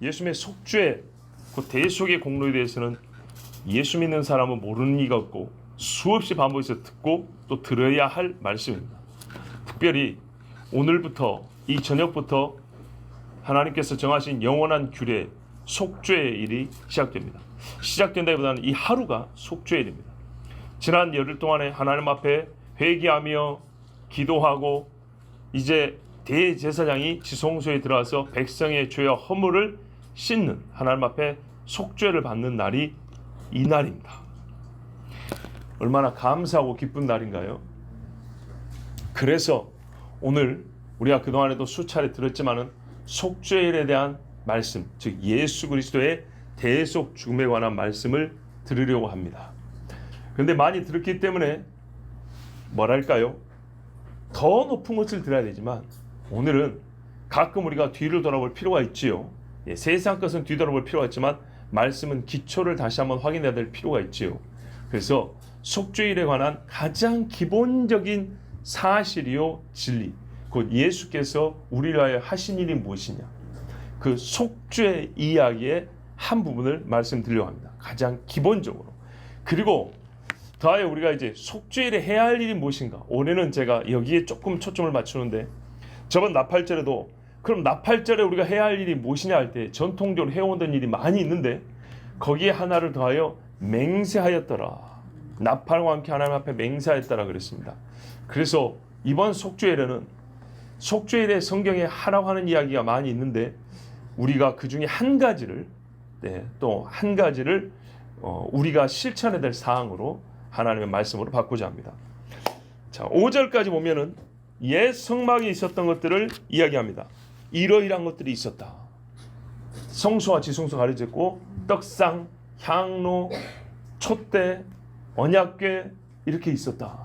예수님의 속죄, 그 대속의 공로에 대해서는 예수 믿는 사람은 모르는 이가 없고 수없이 반복해서 듣고 또 들어야 할 말씀입니다. 특별히 오늘부터 이 저녁부터 하나님께서 정하신 영원한 규례 속죄의 일이 시작됩니다. 시작된다기보다는 이 하루가 속죄의 일입니다. 지난 열흘 동안에 하나님 앞에 회개하며 기도하고 이제 대제사장이 지성소에 들어와서 백성의 죄와 허물을 씻는 하나님 앞에 속죄를 받는 날이 이 날입니다. 얼마나 감사하고 기쁜 날인가요? 그래서 오늘 우리가 그동안에도 수차례 들었지만은 속죄일에 대한 말씀, 즉 예수 그리스도의 대속 죽음에 관한 말씀을 들으려고 합니다. 그런데 많이 들었기 때문에 뭐랄까요? 더 높은 것을 들어야 되지만 오늘은 가끔 우리가 뒤를 돌아볼 필요가 있지요. 세상 것은 뒤돌아볼 필요가 있지만 말씀은 기초를 다시 한번 확인해야 될 필요가 있지요. 그래서 속죄일에 관한 가장 기본적인 사실이요 진리, 곧 예수께서 우리를 위하여 하신 일이 무엇이냐, 그 속죄 이야기의 한 부분을 말씀드리려고 합니다. 가장 기본적으로. 그리고 더하여 우리가 이제 속죄일에 해야 할 일이 무엇인가, 올해는 제가 여기에 조금 초점을 맞추는데 저번 나팔절에도 그럼 나팔절에 우리가 해야 할 일이 무엇이냐 할 때 전통적으로 해오던 일이 많이 있는데 거기에 하나를 더하여 맹세하였더라. 나팔과 함께 하나님 앞에 맹세하였더라 그랬습니다. 그래서 이번 속죄일에는 속죄일에 성경에 하라고 하는 이야기가 많이 있는데 우리가 그 중에 한 가지를 또 한 가지를 우리가 실천해야 될 사항으로 하나님의 말씀으로 바꾸자 합니다. 자, 5절까지 보면은 옛 성막에 있었던 것들을 이야기합니다. 이러이러한 것들이 있었다. 성소와 지성소 가려졌고 떡상, 향로, 촛대, 언약궤 이렇게 있었다.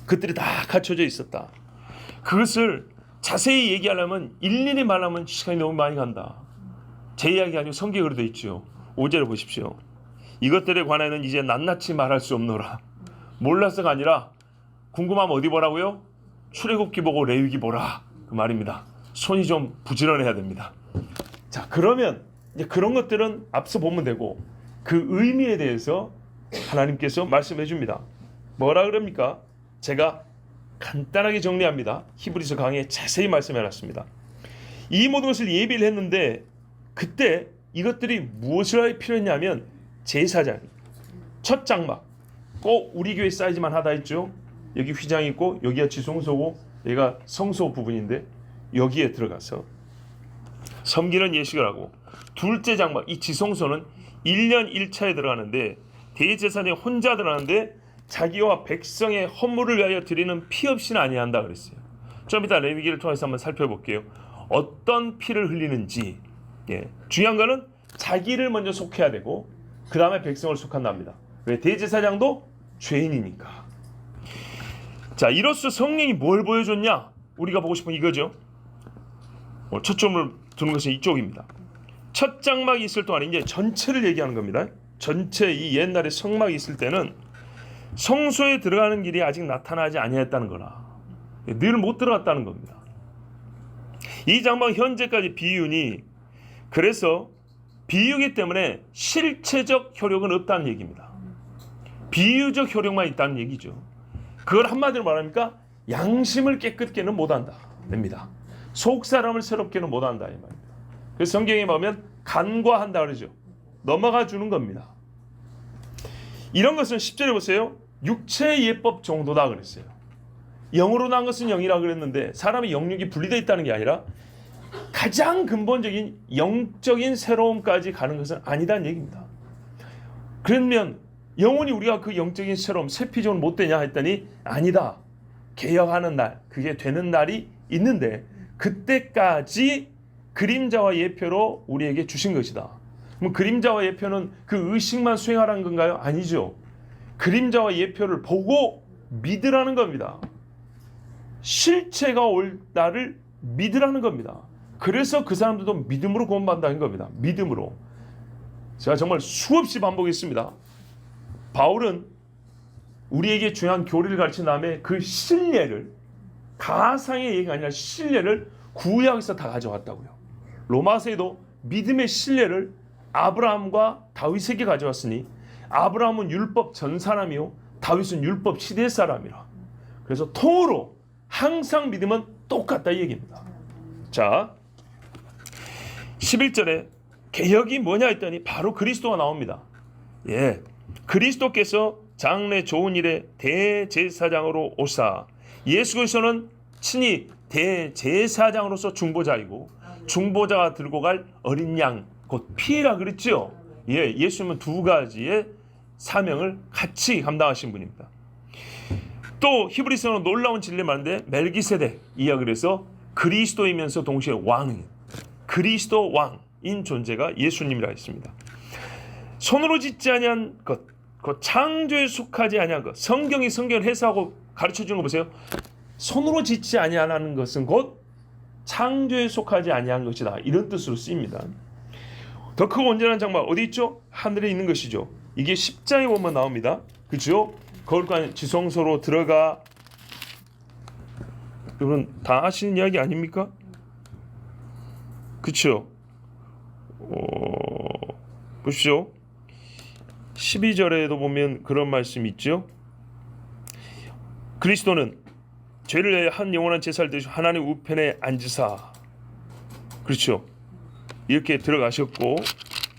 그들이 다 갖춰져 있었다. 그것을 자세히 얘기하려면 일일이 말하면 시간이 너무 많이 간다. 제 이야기 아니고 성경에 되어 있죠. 5절을 보십시오. 이것들에 관해는 이제 낱낱이 말할 수 없노라. 몰라서가 아니라 궁금하면 어디 보라고요? 출애굽기 보고 레위기 보라 그 말입니다. 손이 좀 부지런해야 됩니다. 자, 그러면 이제 그런 것들은 앞서 보면 되고 그 의미에 대해서 하나님께서 말씀해 줍니다. 뭐라 그럽니까? 제가 간단하게 정리합니다. 히브리서 강의에 자세히 말씀해 놨습니다. 이 모든 것을 예비를 했는데 그때 이것들이 무엇을 할 필요했냐면 제사장이 첫 장막, 꼭 우리 교회 사이즈만 하다 했죠. 여기 휘장이 있고 여기가 지성소고 여기가 성소 부분인데 여기에 들어가서 섬기는 예식을 하고, 둘째 장막 이 지성소는 1년 1차에 들어가는데 대제사장이 혼자 들어가는데 자기와 백성의 헌물을 위하여 드리는 피 없이는 아니한다 그랬어요. 좀 이따 레위기를 통해서 한번 살펴볼게요. 어떤 피를 흘리는지. 중요한 거는 자기를 먼저 속해야 되고 그 다음에 백성을 속한답니다. 왜? 대제사장도 죄인이니까. 자, 이로써 성령이 뭘 보여줬냐? 우리가 보고 싶은 이거죠. 초점을 두는 것은 이쪽입니다. 첫 장막이 있을 동안 이제 전체를 얘기하는 겁니다. 전체 이 옛날에 성막이 있을 때는 성소에 들어가는 길이 아직 나타나지 아니했다는 거라. 늘 못 들어갔다는 겁니다. 이 장막은 현재까지 비유니, 그래서 비유기 때문에 실체적 효력은 없다는 얘기입니다. 비유적 효력만 있다는 얘기죠. 그걸 한마디로 말하니까 양심을 깨끗게는 못한다 됩니다. 속사람을 새롭게는 못한다 이 말입니다. 그래서 성경에 보면 간과한다 그러죠. 넘어가 주는 겁니다. 이런 것은 10절에 보세요. 육체의 예법 정도다 그랬어요. 영으로 난 것은 영이라 그랬는데 사람의 영육이 분리되어 있다는 게 아니라 가장 근본적인 영적인 새로움까지 가는 것은 아니다는 얘기입니다. 그러면 영원히 우리가 그 영적인 새로움, 새 피조는 못 되냐 했더니 아니다. 개혁하는 날, 그게 되는 날이 있는데 그때까지 그림자와 예표로 우리에게 주신 것이다. 그럼 그림자와 예표는 그 의식만 수행하라는 건가요? 아니죠. 그림자와 예표를 보고 믿으라는 겁니다. 실체가 올 날을 믿으라는 겁니다. 그래서 그 사람들도 믿음으로 구원받는다는 겁니다. 믿음으로. 제가 정말 수없이 반복했습니다. 바울은 우리에게 중요한 교리를 가르친 다음에 그 신뢰를, 가상의 얘기가 아니라 신뢰를 구약에서 다 가져왔다고요. 로마서에도 믿음의 신뢰를 아브라함과 다윗에게 가져왔으니 아브라함은 율법 전 사람이요 다윗은 율법 시대 사람이라. 그래서 통으로 항상 믿음은 똑같다 이 얘기입니다. 자, 11절에 개혁이 뭐냐 했더니 바로 그리스도가 나옵니다. 예, 그리스도께서 장래 좋은 일에 대제사장으로 오사. 예수 그리스도는 친히 대제사장으로서 중보자이고 중보자가 들고 갈 어린 양 곧 피라 그랬죠. 예, 예수님은 두 가지의 사명을 같이 감당하신 분입니다. 또 히브리서는 놀라운 진리를 말하는데 멜기세덱 이야기를 해서 그리스도이면서 동시에 왕, 그리스도 왕인 존재가 예수님이라 했습니다. 손으로 짓지 아니한 것, 그 창조에 속하지 아니한 것. 성경을 해석하고 가르쳐주는 거 보세요. 손으로 짓지 아니하는 것은 곧 창조에 속하지 아니한 것이다. 이런 뜻으로 쓰입니다. 더 크고 온전한 장막 어디 있죠? 하늘에 있는 것이죠. 이게 10장에 보면 나옵니다. 그렇죠? 거룩한 지성소로 들어가. 여러분 다 아시는 이야기 아닙니까? 그렇죠? 보십시오. 12절에도 보면 그런 말씀이 있죠. 그리스도는 죄를 위하여 한 영원한 제사를 드시고 하나님 우편에 앉으사. 그렇죠. 이렇게 들어가셨고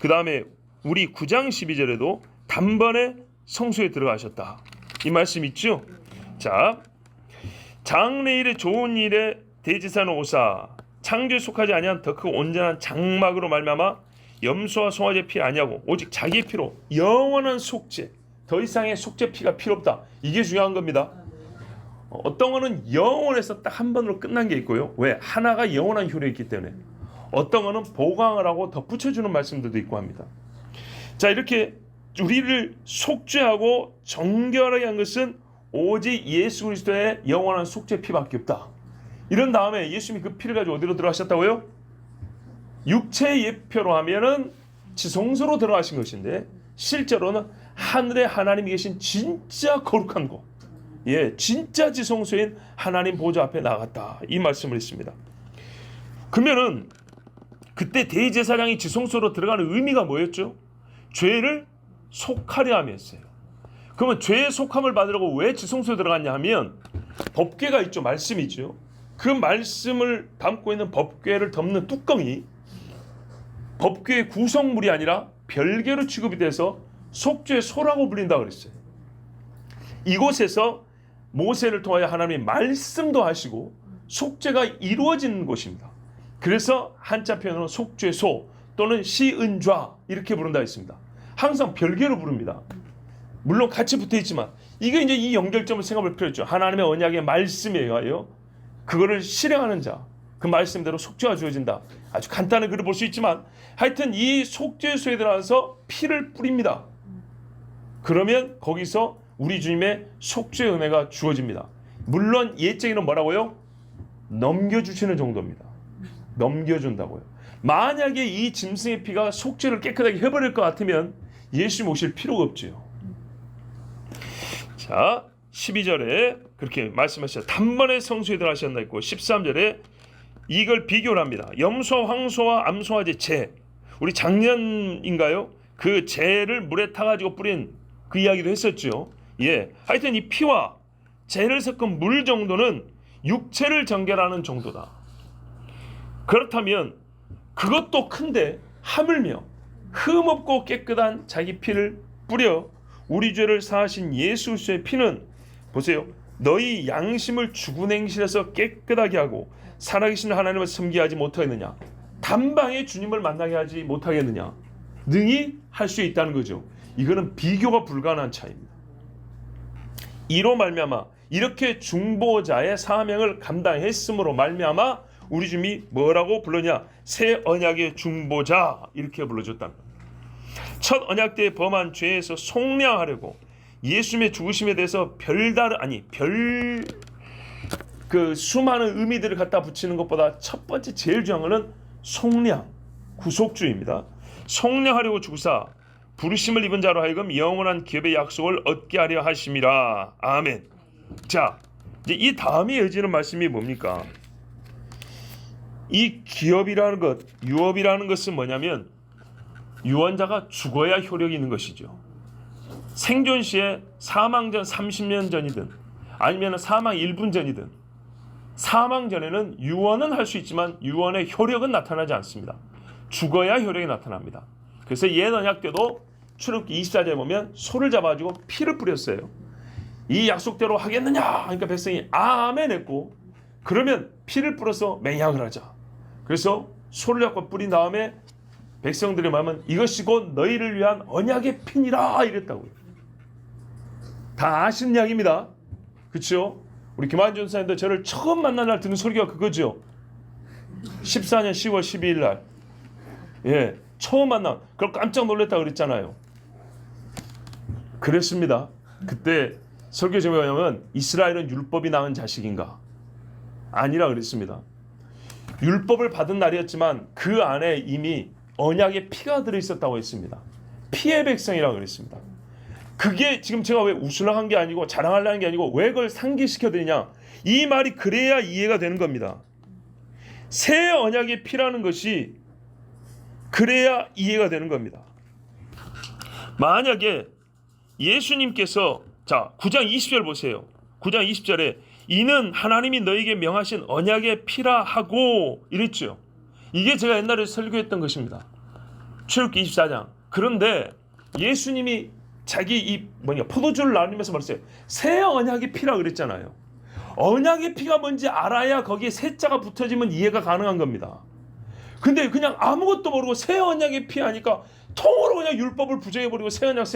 그 다음에 우리 9장 12절에도 단번에 성소에 들어가셨다. 이 말씀 있죠. 자, 장래일에 좋은 일에 대제사는 오사. 창조에 속하지 아니한 더 크고 온전한 장막으로 말미암아 염소와 송아지의 피 아니하고 오직 자기의 피로 영원한 속죄. 더 이상의 속죄 피가 필요 없다. 이게 중요한 겁니다. 어떤 거는 영원해서 딱 한 번으로 끝난 게 있고요. 왜? 하나가 영원한 효력이 있기 때문에. 어떤 거는 보강을 하고 덧붙여주는 말씀들도 있고 합니다. 자, 이렇게 우리를 속죄하고 정결하게 한 것은 오직 예수 그리스도의 영원한 속죄 피밖에 없다. 이런 다음에 예수님이 그 피를 가지고 어디로 들어가셨다고요? 육체의 예표로 하면은 지성소로 들어가신 것인데 실제로는 하늘에 하나님이 계신 진짜 거룩한 곳, 예, 진짜 지성소인 하나님 보좌 앞에 나갔다. 이 말씀을 했습니다. 그러면은 그때 대제사장이 지성소로 들어가는 의미가 뭐였죠? 죄를 속하려 함이었어요. 그러면 죄의 속함을 받으려고 왜 지성소에 들어갔냐 하면 법궤가 있죠. 말씀이죠. 그 말씀을 담고 있는 법궤를 덮는 뚜껑이 법궤의 구성물이 아니라 별개로 취급이 돼서 속죄소라고 불린다고 그랬어요. 이곳에서 모세를 통하여 하나님이 말씀도 하시고 속죄가 이루어지는 곳입니다. 그래서 한자 표현으로 속죄소 또는 시은좌 이렇게 부른다 했습니다. 항상 별개로 부릅니다. 물론 같이 붙어있지만 이게 이제 이 연결점을 생각할 필요 있죠. 하나님의 언약의 말씀에 의하여 그거를 실행하는 자, 그 말씀대로 속죄가 주어진다. 아주 간단한 글을 볼 수 있지만 하여튼 이 속죄소에 들어가서 피를 뿌립니다. 그러면 거기서 우리 주님의 속죄 은혜가 주어집니다. 물론 옛적에는 뭐라고요? 넘겨주시는 정도입니다. 넘겨준다고요. 만약에 이 짐승의 피가 속죄를 깨끗하게 해버릴 것 같으면 예수님 오실 필요가 없지요. 자, 12절에 그렇게 말씀하셨어요. 단번에 성소에 들어가셨나 있고 13절에 이걸 비교를 합니다. 염소와 황소와 암소와제 재. 우리 작년인가요? 그 재를 물에 타가지고 뿌린 그 이야기도 했었죠. 예, 하여튼 이 피와 재를 섞은 물 정도는 육체를 정결하는 정도다. 그렇다면 그것도 큰데 하물며 흠없고 깨끗한 자기 피를 뿌려 우리 죄를 사하신 예수 그리스도의 피는 보세요. 너희 양심을 죽은 행실에서 깨끗하게 하고 살아계신 하나님을 섬기게 하지 못하겠느냐. 단방에 주님을 만나게 하지 못하겠느냐. 능히 할 수 있다는 거죠. 이거는 비교가 불가능한 차이입니다. 이로 말미암아 이렇게 중보자의 사명을 감당했으므로 말미암아 우리 주님이 뭐라고 불렀냐? 새 언약의 중보자 이렇게 불러줬다는 겁니다. 첫 언약 때 범한 죄에서 속량하려고 예수님의 죽으심에 대해서 그 수많은 의미들을 갖다 붙이는 것보다 첫 번째 제일 중요한 것은 속량, 구속주의입니다. 속량하려고 죽으사 부르심을 입은 자로 하여금 영원한 기업의 약속을 얻게 하려 하심이라. 아멘. 자, 이제 이 다음에 이어지는 말씀이 뭡니까? 이 기업이라는 것, 유업이라는 것은 뭐냐면 유언자가 죽어야 효력이 있는 것이죠. 생존 시에 사망 전 30년 전이든 아니면 사망 1분 전이든 사망 전에는 유언은 할 수 있지만 유언의 효력은 나타나지 않습니다. 죽어야 효력이 나타납니다. 그래서 옛 언약 때도 출애굽기 24절에 보면 소를 잡아가지고 피를 뿌렸어요. 이 약속대로 하겠느냐? 그러니까 백성이 아멘 했고, 그러면 피를 뿌려서 맹약을 하자. 그래서 소를 잡고 뿌린 다음에 백성들의 마음은 이것이 곧 너희를 위한 언약의 피니라 이랬다고요. 다 아시는 이야기입니다. 그렇죠? 우리 김한준 선생님도 저를 처음 만난 날 듣는 소리가 그거죠. 14년 10월 12일 날. 예, 처음 만나. 그걸 깜짝 놀랐다 그랬잖아요. 그랬습니다. 그때 설교 제목이 뭐냐면 이스라엘은 율법이 낳은 자식인가? 아니라 그랬습니다. 율법을 받은 날이었지만 그 안에 이미 언약의 피가 들어있었다고 했습니다. 피의 백성이라고 그랬습니다. 그게 지금 제가 왜 웃으려고 한 게 아니고 자랑하려는 게 아니고 왜 그걸 상기시켜드리냐, 이 말이 그래야 이해가 되는 겁니다. 새 언약의 피라는 것이 그래야 이해가 되는 겁니다. 만약에 예수님께서 자 9장 20절 보세요. 9장 20절에 이는 하나님이 너에게 명하신 언약의 피라 하고 이랬죠. 이게 제가 옛날에 설교했던 것입니다. 출애굽기 24장. 그런데 예수님이 자기 포도주를 나누면서 말했어요. 새 언약의 피라 그랬잖아요. 언약의 피가 뭔지 알아야 거기에 새자가 붙어지면 이해가 가능한 겁니다. 근데 그냥 아무것도 모르고 새 언약의 피 하니까 통으로 그냥 율법을 부정해버리고 새 언약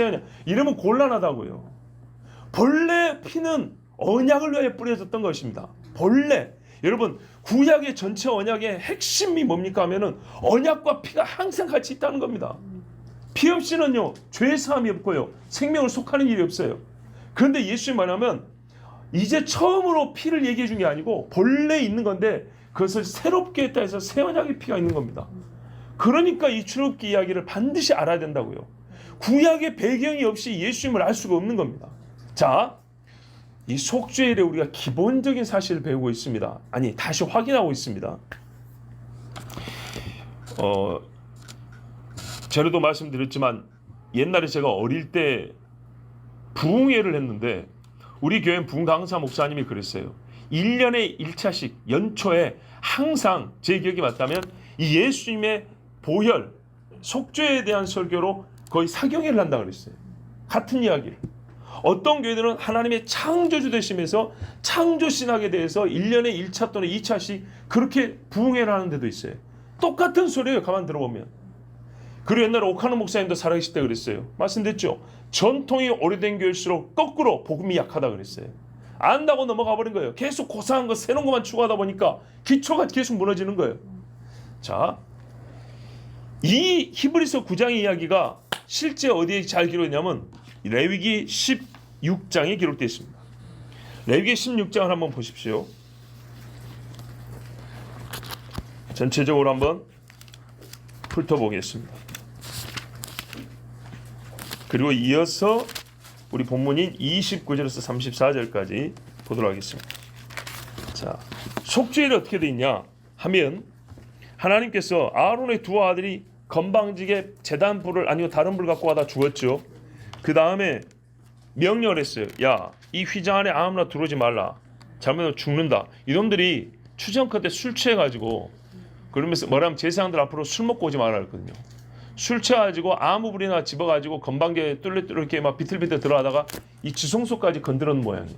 이러면 곤란하다고요. 본래 피는 언약을 위해 뿌려졌던 것입니다. 본래 여러분 구약의 전체 언약의 핵심이 뭡니까 하면은 언약과 피가 항상 같이 있다는 겁니다. 피 없이는요 죄 사함이 없고요 생명을 속하는 일이 없어요. 그런데 예수님 말하면 이제 처음으로 피를 얘기해 준 게 아니고 본래 있는 건데 그것을 새롭게 했다 해서 새 언약의 피가 있는 겁니다. 그러니까 이 출애굽기 이야기를 반드시 알아야 된다고요. 구약의 배경이 없이 예수님을 알 수가 없는 겁니다. 자, 이 속죄일에 우리가 기본적인 사실을 배우고 있습니다. 아니 다시 확인하고 있습니다. 전에도 말씀드렸지만 옛날에 제가 어릴 때 부흥회를 했는데 우리 교회 부흥 강사 목사님이 그랬어요. 1년에 1차씩 연초에 항상 제 기억이 맞다면 이 예수님의 보혈, 속죄에 대한 설교로 거의 사경회를 한다 그랬어요. 같은 이야기를. 어떤 교회들은 하나님의 창조주 되시면서 창조신학에 대해서 1년에 1차 또는 2차씩 그렇게 부흥회를 하는 데도 있어요. 똑같은 소리예요. 가만 들어보면. 그리고 옛날에 오카노 목사님도 살아계실 때 그랬어요. 말씀드렸죠. 전통이 오래된 교회일수록 거꾸로 복음이 약하다 그랬어요. 안다고 넘어가 버린 거예요. 계속 고상한 거 새로운 것만 추구하다 보니까 기초가 계속 무너지는 거예요. 자, 이 히브리서 9장의 이야기가 실제 어디에 잘 기록되냐면 레위기 16장에 기록되어 있습니다. 레위기 16장을 한번 보십시오. 전체적으로 한번 훑어보겠습니다. 그리고 이어서 우리 본문인 29절에서 34절까지 보도록 하겠습니다. 자, 속죄일이 어떻게 되어 있냐 하면 하나님께서 아론의 두 아들이 건방지게 제단 불을 아니고 다른 불 갖고 와다 죽었죠. 그 다음에 명령을 했어요. 야, 이 휘장 안에 아무나 들어오지 말라. 잘못하면 죽는다. 이놈들이 추정컨대 술 취해가지고 그러면서 뭐라면 제사장들 앞으로 술 먹고 오지 말라 그랬거든요. 술 취해가지고 아무 불이나 집어가지고 건방지게 뚫레뚫레 이렇게 막 비틀비틀 들어가다가 이 지성소까지 건드렸는 모양이에요.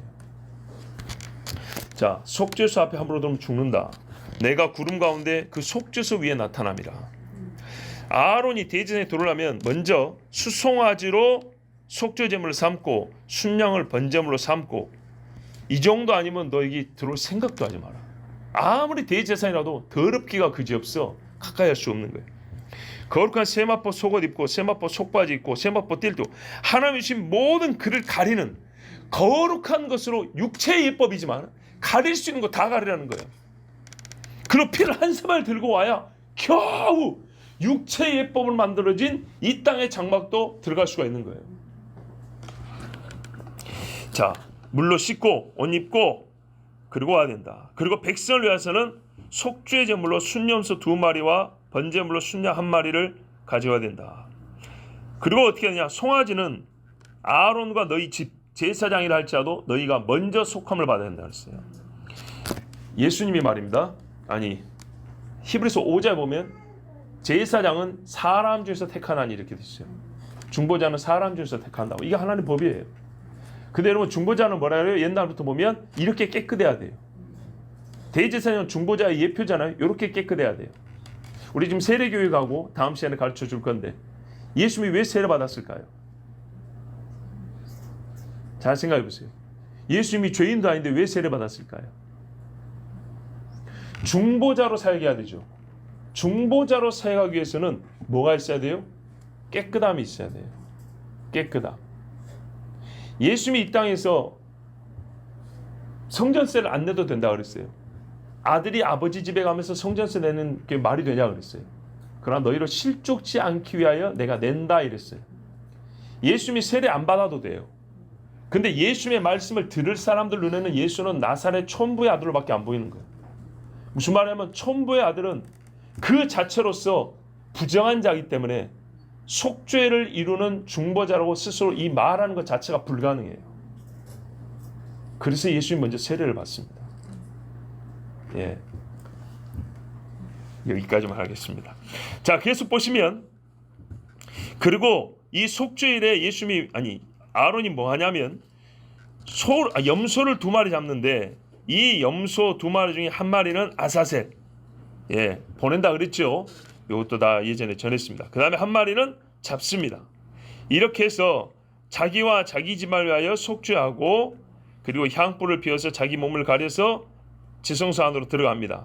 자, 속죄소 앞에 함부로 들으면 죽는다. 내가 구름 가운데 그 속죄소 위에 나타남이라. 아론이 대전에 들어오려면 먼저 수송아지로 속죄제물을 삼고 순양을 번제물로 삼고 이 정도 아니면 너에게 들어올 생각도 하지 마라. 아무리 대제사장이라도 더럽기가 그지없어 가까이 할 수 없는 거예요. 거룩한 세마포 속옷 입고 세마포 속바지 입고 세마포 띨도 하나님이 주신 모든 그를 가리는 거룩한 것으로 육체의 예법이지만 가릴 수 있는 거 다 가리라는 거예요. 그리고 피를 한 사발 들고 와야 겨우 육체의 예법을 만들어진 이 땅의 장막도 들어갈 수가 있는 거예요. 자, 물로 씻고 옷 입고 그리고 와야 된다. 그리고 백성을 위해서는 속죄 제물로 순염소 2마리와 번제물로 순양 1마리를 가져야 된다. 그리고 어떻게 하느냐? 송아지는 아론과 너희 집 제사장이라 할지라도 너희가 먼저 속함을 받아야 된다 그랬어요. 예수님이 말입니다. 아니, 히브리서 5장에 보면 제사장은 사람 중에서 택하나니 이렇게 됐어요. 중보자는 사람 중에서 택한다고. 이게 하나님 법이에요. 근데 여러분, 중보자는 뭐라 그래요? 옛날부터 보면 이렇게 깨끗해야 돼요. 대제사장은 중보자의 예표잖아요. 이렇게 깨끗해야 돼요. 우리 지금 세례교육 하고 다음 시간에 가르쳐 줄 건데, 예수님이 왜 세례 받았을까요? 잘 생각해 보세요. 예수님이 죄인도 아닌데 왜 세례 받았을까요? 중보자로 사역해야 되죠. 중보자로 사역하기 위해서는 뭐가 있어야 돼요? 깨끗함이 있어야 돼요. 깨끗함. 예수님이 이 땅에서 성전세를 안 내도 된다 그랬어요. 아들이 아버지 집에 가면서 성전세 내는 게 말이 되냐 그랬어요. 그러나 너희를 실족지 않기 위하여 내가 낸다 이랬어요. 예수님이 세례 안 받아도 돼요. 근데 예수님의 말씀을 들을 사람들 눈에는 예수는 나사렛 촌부의 아들로밖에 안 보이는 거예요. 무슨 말이냐면 촌부의 아들은 그 자체로서 부정한 자이기 때문에 속죄를 이루는 중보자라고 스스로 이 말하는 것 자체가 불가능해요. 그래서 예수님이 먼저 세례를 받습니다. 예, 여기까지만 하겠습니다. 자, 계속 보시면, 그리고 이 속죄일에 아론이 뭐 하냐면 염소를 2마리 잡는데, 이 염소 2마리 중에 1마리는 아사셀, 예, 보낸다 그랬죠. 이것도 다 예전에 전했습니다. 그 다음에 1마리는 잡습니다. 이렇게 해서 자기와 자기 집을 위하여 속죄하고, 그리고 향불을 피워서 자기 몸을 가려서 지성소 안으로 들어갑니다.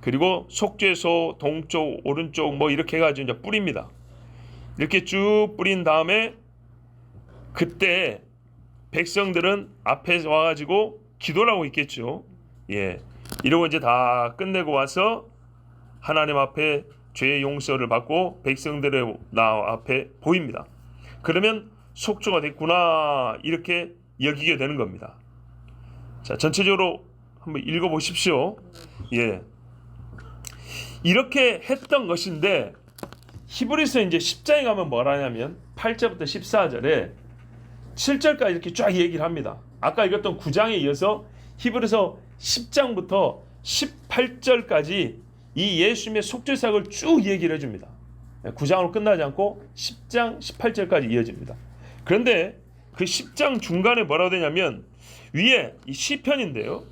그리고 속죄소 동쪽 오른쪽 뭐 이렇게 해가지고 이제 뿌립니다. 이렇게 쭉 뿌린 다음에 그때 백성들은 앞에 와가지고 기도를 하고 있겠죠. 예, 이러고 이제 다 끝내고 와서 하나님 앞에 죄의 용서를 받고 백성들의 나 앞에 보입니다. 그러면 속죄가 됐구나 이렇게 여기게 되는 겁니다. 자, 전체적으로 한번 읽어보십시오. 예, 이렇게 했던 것인데, 히브리서 이제 10장에 가면 뭐라 하냐면 8절부터 14절에 7절까지 이렇게 쫙 얘기를 합니다. 아까 읽었던 9장에 이어서 히브리서 10장부터 18절까지 이 예수님의 속죄 사역을 쭉 얘기를 해줍니다. 9장으로 끝나지 않고 10장 18절까지 이어집니다. 그런데 그 10장 중간에 뭐라고 되냐면, 위에 이 시편인데요,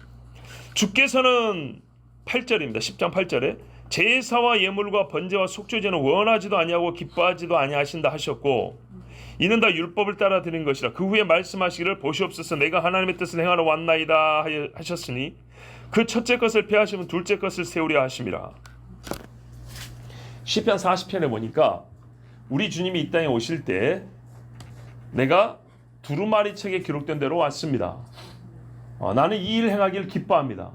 주께서는 8절입니다. 10장 8절에 제사와 예물과 번제와 속죄제는 원하지도 아니하고 기뻐하지도 아니하신다 하셨고, 이는 다 율법을 따라 드린 것이라. 그 후에 말씀하시기를 보시옵소서 내가 하나님의 뜻을 행하러 왔나이다 하셨으니 그 첫째 것을 폐하시면 둘째 것을 세우려 하심이라. 시편 40편에 보니까 우리 주님이 이 땅에 오실 때 내가 두루마리 책에 기록된 대로 왔습니다. 나는 이 일 행하기를 기뻐합니다.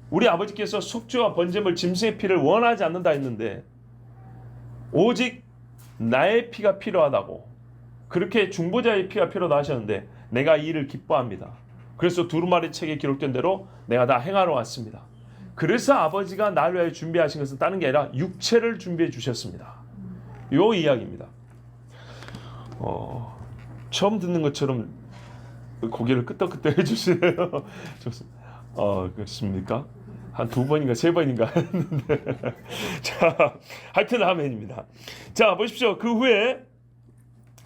우리 아버지께서 속죄와 번제물 짐승의 피를 원하지 않는다 했는데 오직 나의 피가 필요하다고, 그렇게 중보자의 피가 필요하다 하셨는데 내가 이 일을 기뻐합니다. 그래서 두루마리 책에 기록된 대로 내가 다 행하러 왔습니다. 그래서 아버지가 나를 위하여 준비하신 것은 다른 게 아니라 육체를 준비해 주셨습니다. 요 이야기입니다. 처음 듣는 것처럼 고개를 끄덕끄덕 해주시네요. 그렇습니까? 한 2번인가 3번인가 했는데 자, 하여튼 아멘입니다. 자, 보십시오. 그 후에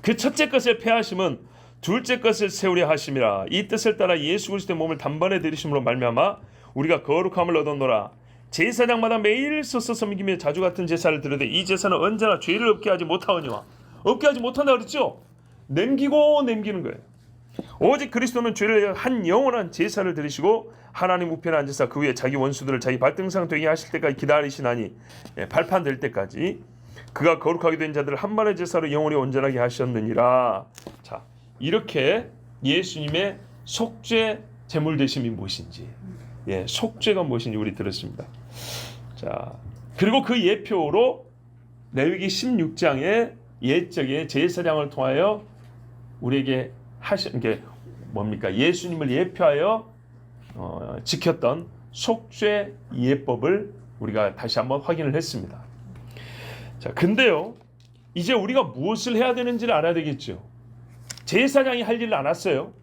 그 첫째 것을 폐하심은 둘째 것을 세우려 하심이라. 이 뜻을 따라 예수 그리스도의 몸을 단번에 들이심으로 말미암아 우리가 거룩함을 얻었노라. 제사장마다 매일 서서 섬기며 자주 같은 제사를 드려되 이 제사는 언제나 죄를 없게 하지 못하오니와. 없게 하지 못한다 그랬죠? 남기는 거예요. 오직 그리스도는 죄를 한 영원한 제사를 드리시고 하나님 우편에 앉으사 그 위에 자기 원수들을 자기 발등상 되게 하실 때까지 기다리시나니, 발판될 때까지 그가 거룩하게 된 자들을 한 번의 제사로 영원히 온전하게 하셨느니라. 자, 이렇게 예수님의 속죄 제물 되심이 무엇인지, 속죄가 무엇인지 우리 들었습니다. 자, 그리고 그 예표로 레위기 16장의 옛적의 제사장을 통하여 우리에게 하신 게 뭡니까? 예수님을 예표하여 지켰던 속죄 예법을 우리가 다시 한번 확인을 했습니다. 자, 근데요, 이제 우리가 무엇을 해야 되는지를 알아야 되겠죠. 제사장이 할 일을 안 했어요.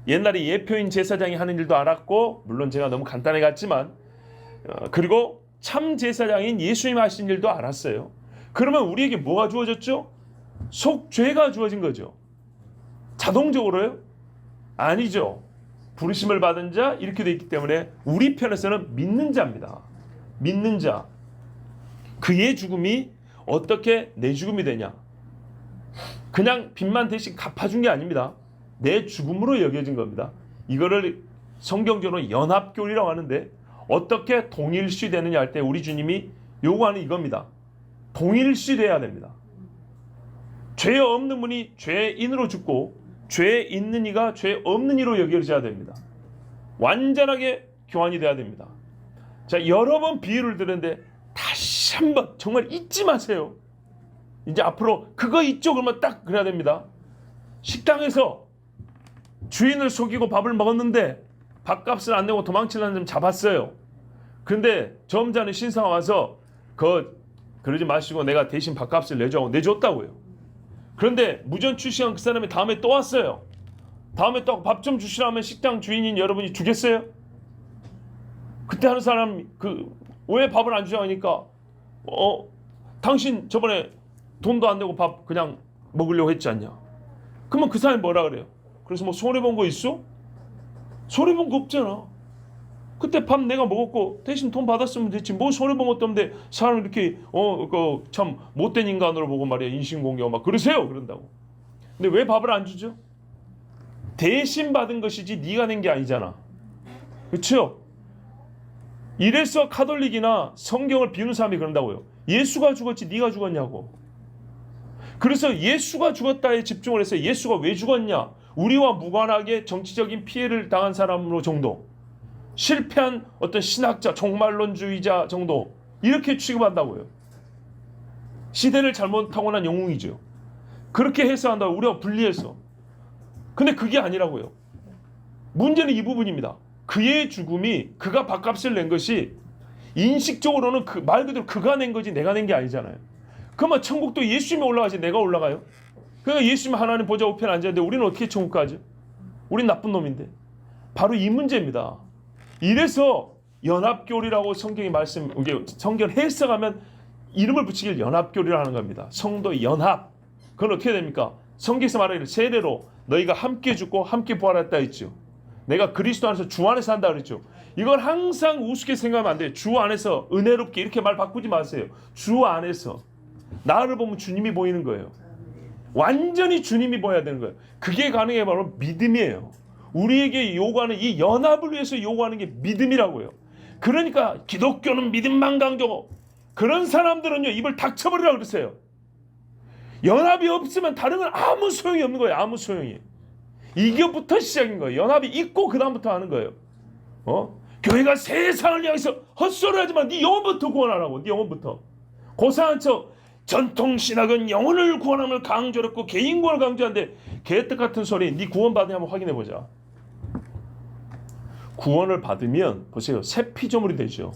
옛날에 예표인 제사장이 하는 일도 알았고, 물론 제가 너무 간단해 갔지만, 그리고 참 제사장인 예수님 하신 일도 알았어요. 그러면 우리에게 뭐가 주어졌죠? 속죄가 주어진 거죠. 자동적으로요? 아니죠. 부르심을 받은 자 이렇게 돼 있기 때문에 우리 편에서는 믿는 자입니다. 믿는 자. 그의 죽음이 어떻게 내 죽음이 되냐? 그냥 빚만 대신 갚아준 게 아닙니다. 내 죽음으로 여겨진 겁니다. 이거를 성경적으로 연합교리라고 하는데, 어떻게 동일시 되느냐 할 때 우리 주님이 요구하는 이겁니다. 동일시 돼야 됩니다. 죄 없는 분이 죄인으로 죽고, 죄 있는 이가 죄 없는 이로 여겨져야 됩니다. 완전하게 교환이 돼야 됩니다. 자, 여러 번 비유를 들었는데 다시 한번 정말 잊지 마세요. 이제 앞으로 그거 있죠? 그러면 딱 그래야 됩니다. 식당에서 주인을 속이고 밥을 먹었는데 밥값을 안 내고 도망치려는 점 잡았어요. 근데 점잖은 신사가 와서 그러지 마시고 내가 대신 밥값을 내줘, 내줬다고요. 그런데 무전 출시한 그 사람이 다음에 또 왔어요. 다음에 또 밥 좀 주시라면 식당 주인인 여러분이 주겠어요? 그때 하는 사람 왜 밥을 안 주냐 하니까 당신 저번에 돈도 안 내고 밥 그냥 먹으려고 했지 않냐. 그러면 그 사람이 뭐라 그래요? 그래서 뭐 손해본 거 있어? 손해본 거 없잖아. 그때 밥 내가 먹었고 대신 돈 받았으면 됐지. 뭐 손해본 것도 없는데 사람을 이렇게 참 못된 인간으로 보고 말이야, 인신공격 막 그러세요. 그런다고. 근데 왜 밥을 안 주죠? 대신 받은 것이지 네가 낸 게 아니잖아. 그렇죠? 이래서 카톨릭이나 성경을 비우는 사람이 그런다고요. 예수가 죽었지 네가 죽었냐고. 그래서 예수가 죽었다에 집중을 해서 예수가 왜 죽었냐, 우리와 무관하게 정치적인 피해를 당한 사람으로 정도, 실패한 어떤 신학자, 종말론주의자 정도, 이렇게 취급한다고요. 시대를 잘못 타고난 영웅이죠. 그렇게 해석한다고 우리가 분리해서. 근데 그게 아니라고요. 문제는 이 부분입니다. 그의 죽음이, 그가 밥값을 낸 것이 인식적으로는 말 그대로 그가 낸 거지 내가 낸 게 아니잖아요. 그러면 천국도 예수님이 올라가지 내가 올라가요? 그러니까 예수님이 하나님 보좌 우편에 앉았는데 우리는 어떻게 천국 가죠? 우린 나쁜 놈인데. 바로 이 문제입니다. 이래서 연합교리라고 성경이 성경을 해석하면 이름을 붙이길 연합교리라고 하는 겁니다. 성도의 연합. 그건 어떻게 됩니까? 성경에서 말하기를 세례로 너희가 함께 죽고 함께 부활했다 했죠. 내가 그리스도 안에서 주 안에서 한다 그랬죠. 이걸 항상 우습게 생각하면 안 돼요. 주 안에서 은혜롭게 이렇게 말 바꾸지 마세요. 주 안에서. 나를 보면 주님이 보이는 거예요. 완전히 주님이 보여야 되는 거예요. 그게 가능해 바로 믿음이에요. 우리에게 요구하는 이 연합을 위해서 요구하는 게 믿음이라고요. 그러니까 기독교는 믿음만 강조하고, 그런 사람들은요 입을 닥쳐버리라고 그러세요. 연합이 없으면 다른 건 아무 소용이 없는 거예요. 아무 소용이. 이것부터 시작인 거예요. 연합이 있고 그 다음부터 하는 거예요. 교회가 세상을 향해서 헛소리 하지 마. 네 영혼부터 구원하라고. 네 영혼부터. 고상한 척 전통신학은 영혼을 구원함을 강조했고 개인 구원을 강조하는데 개떡 같은 소리. 네 구원 받으냐 한번 확인해보자. 구원을 받으면 보세요. 새 피조물이 되죠.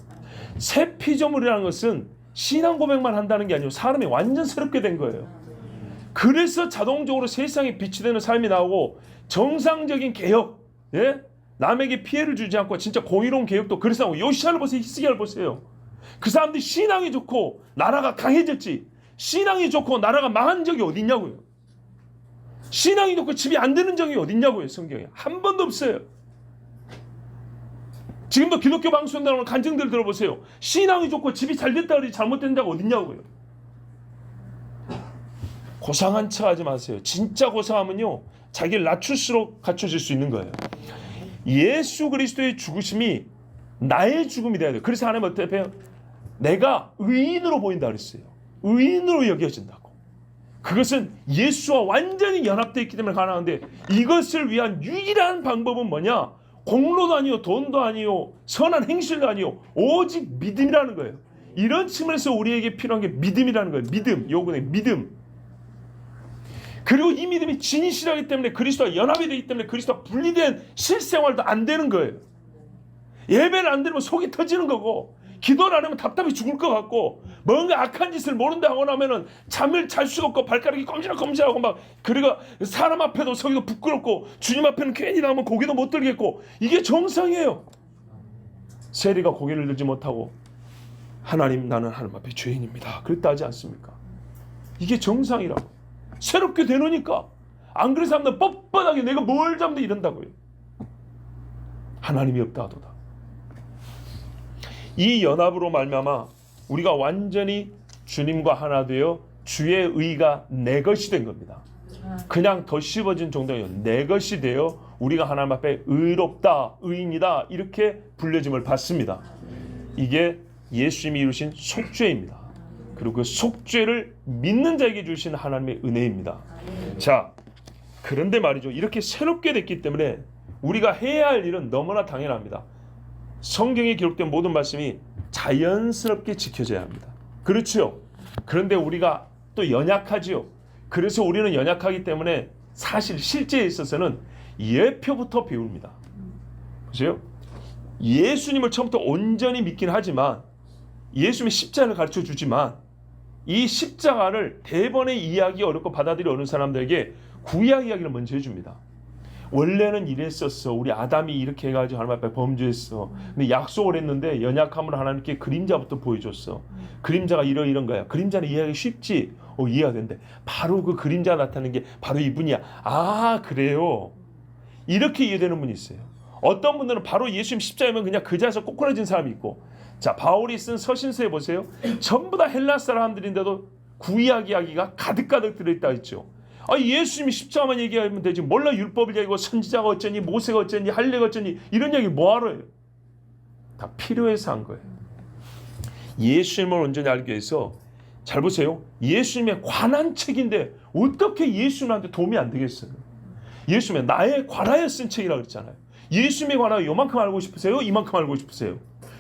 새 피조물이라는 것은 신앙 고백만 한다는 게 아니고 사람이 완전 새롭게 된 거예요. 그래서 자동적으로 세상에 빛이 되는 삶이 나오고 정상적인 개혁, 예? 남에게 피해를 주지 않고 진짜 공의로운 개혁도 그래서 하고, 요시야를 보세요. 히스기야를 보세요. 그 사람들이 신앙이 좋고 나라가 강해졌지, 신앙이 좋고 나라가 망한 적이 어디 있냐고요. 신앙이 좋고 집이 안 되는 적이 어디 있냐고요. 성경에 한 번도 없어요. 지금도 기독교 방송 나오는 간증들 들어보세요. 신앙이 좋고 집이 잘 됐다 그러지 잘못된 데가 어디 있냐고요. 고상한 척 하지 마세요. 진짜 고상하면요 자기를 낮출수록 갖춰질 수 있는 거예요. 예수 그리스도의 죽으심이 나의 죽음이 돼야 돼요. 그래서 하나님 어떻게 해요? 내가 의인으로 보인다 그랬어요. 의인으로 여겨진다고. 그것은 예수와 완전히 연합되어 있기 때문에 가능한데, 이것을 위한 유일한 방법은 뭐냐? 공로도 아니요, 돈도 아니요, 선한 행실도 아니요, 오직 믿음이라는 거예요. 이런 측면에서 우리에게 필요한 게 믿음이라는 거예요. 믿음, 요구의 믿음. 그리고 이 믿음이 진실하기 때문에, 그리스도와 연합이 되기 때문에 그리스도와 분리된 실생활도 안 되는 거예요. 예배를 안 드리면 속이 터지는 거고, 기도를 안 하면 답답해 죽을 것 같고, 뭔가 악한 짓을 모른다 하고 나면은 잠을 잘 수가 없고 발가락이 꼼지락꼼지락하고 막, 그리고 사람 앞에도 서기도 부끄럽고 주님 앞에는 괜히 나오면 고개도 못 들겠고, 이게 정상이에요. 세리가 고개를 들지 못하고 하나님, 나는 하나님 앞에 죄인입니다, 그랬다 하지 않습니까? 이게 정상이라고. 새롭게 되노니까. 안 그런 사람들은 뻣뻣하게 내가 뭘 잡는다 이런다고요. 하나님이 없다 하도다. 이 연합으로 말미암아 우리가 완전히 주님과 하나 되어 주의 의가 내 것이 된 겁니다. 그냥 더 씹어진 정도예요. 내 것이 되어 우리가 하나님 앞에 의롭다, 의인이다 이렇게 불려짐을 받습니다. 이게 예수님이 이루신 속죄입니다. 그리고 그 속죄를 믿는 자에게 주신 하나님의 은혜입니다. 자, 그런데 말이죠, 이렇게 새롭게 됐기 때문에 우리가 해야 할 일은 너무나 당연합니다. 성경에 기록된 모든 말씀이 자연스럽게 지켜져야 합니다. 그렇죠? 그런데 우리가 또 연약하지요. 그래서 우리는 연약하기 때문에 사실 실제에 있어서는 예표부터 배웁니다. 그죠? 예수님을 처음부터 온전히 믿긴 하지만, 예수님의 십자가를 가르쳐 주지만, 이 십자가를 대번에 이해하기 어렵고 받아들이기 어려운 사람들에게 구약 이야기를 먼저 해줍니다. 원래는 이랬었어. 우리 아담이 이렇게 해가지고 하나님 앞에 범죄했어. 근데 약속을 했는데 연약함을 하나님께 그림자부터 보여줬어. 그림자가 이런 거야. 그림자는 이해하기 쉽지? 이해가 된대. 바로 그 그림자 나타나는 게 바로 이분이야. 아, 그래요. 이렇게 이해되는 분이 있어요. 어떤 분들은 바로 예수님 십자가면 그냥 그 자리에서 꼬꾸라진 사람이 있고, 자, 바울이 쓴 서신서에 보세요. 전부 다 헬라 사람들인데도 구약 이야기가 가득가득 들어있다 했죠. 예수님이 십자가만 얘기하면 되지. 몰라 율법을 얘기하고 선지자가 어쩌니, 모세가 어쩌니, 할례가 어쩌니, 이런 얘기 뭐하러 해요? 다 필요해서 한 거예요. 예수님을 온전히 알기 위해서, 잘 보세요. 예수님에 관한 책인데 어떻게 예수님한테 도움이 안 되겠어요? 예수님의 나에 관하여 쓴 책이라고 그랬잖아요. 예수님에 관하여 요만큼 알고 싶으세요? 이만큼 알고 싶으세요?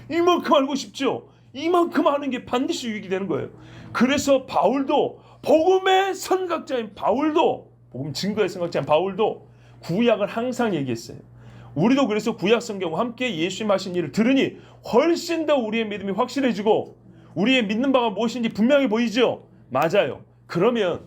이만큼 알고 싶죠? 이만큼 하는 게 반드시 유익이 되는 거예요. 그래서 바울도, 복음의 선각자인 바울도, 복음 증거의 선각자인 바울도 구약을 항상 얘기했어요. 우리도 그래서 구약 성경과 함께 예수님 하신 일을 들으니 훨씬 더 우리의 믿음이 확실해지고 우리의 믿는 바가 무엇인지 분명히 보이죠? 맞아요. 그러면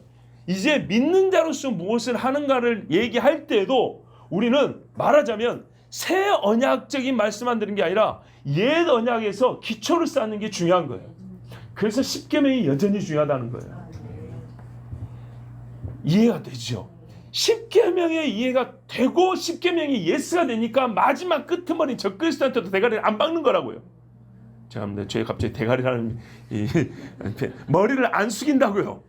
이제 믿는 자로서 무엇을 하는가를 얘기할 때도 우리는 말하자면 새 언약적인 말씀만 드는 게 아니라 옛 언약에서 기초를 쌓는 게 중요한 거예요. 그래서 십계명이 여전히 중요하다는 거예요. 이해가 되죠? 십계명의 이해가 되고 십계명이 예스가 되니까 마지막 끄트머리 적그리스도한테도 대가리를 안 박는 거라고요. 제가 갑자기 대가리라는 머리를 안 숙인다고요.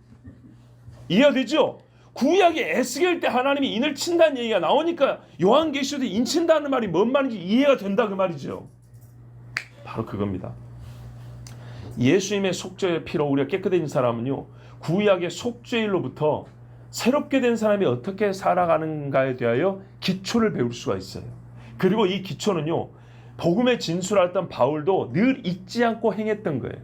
이해가 되죠? 구약에 에스겔 때 하나님이 인을 친다는 얘기가 나오니까 요한계시록에 인친다는 말이 뭔 말인지 이해가 된다 그 말이죠. 바로 그겁니다. 예수님의 속죄의 피로 우리가 깨끗해진 사람은요, 구약의 속죄일로부터 새롭게 된 사람이 어떻게 살아가는가에 대하여 기초를 배울 수가 있어요. 그리고 이 기초는요, 복음의 진술했던 바울도 늘 잊지 않고 행했던 거예요.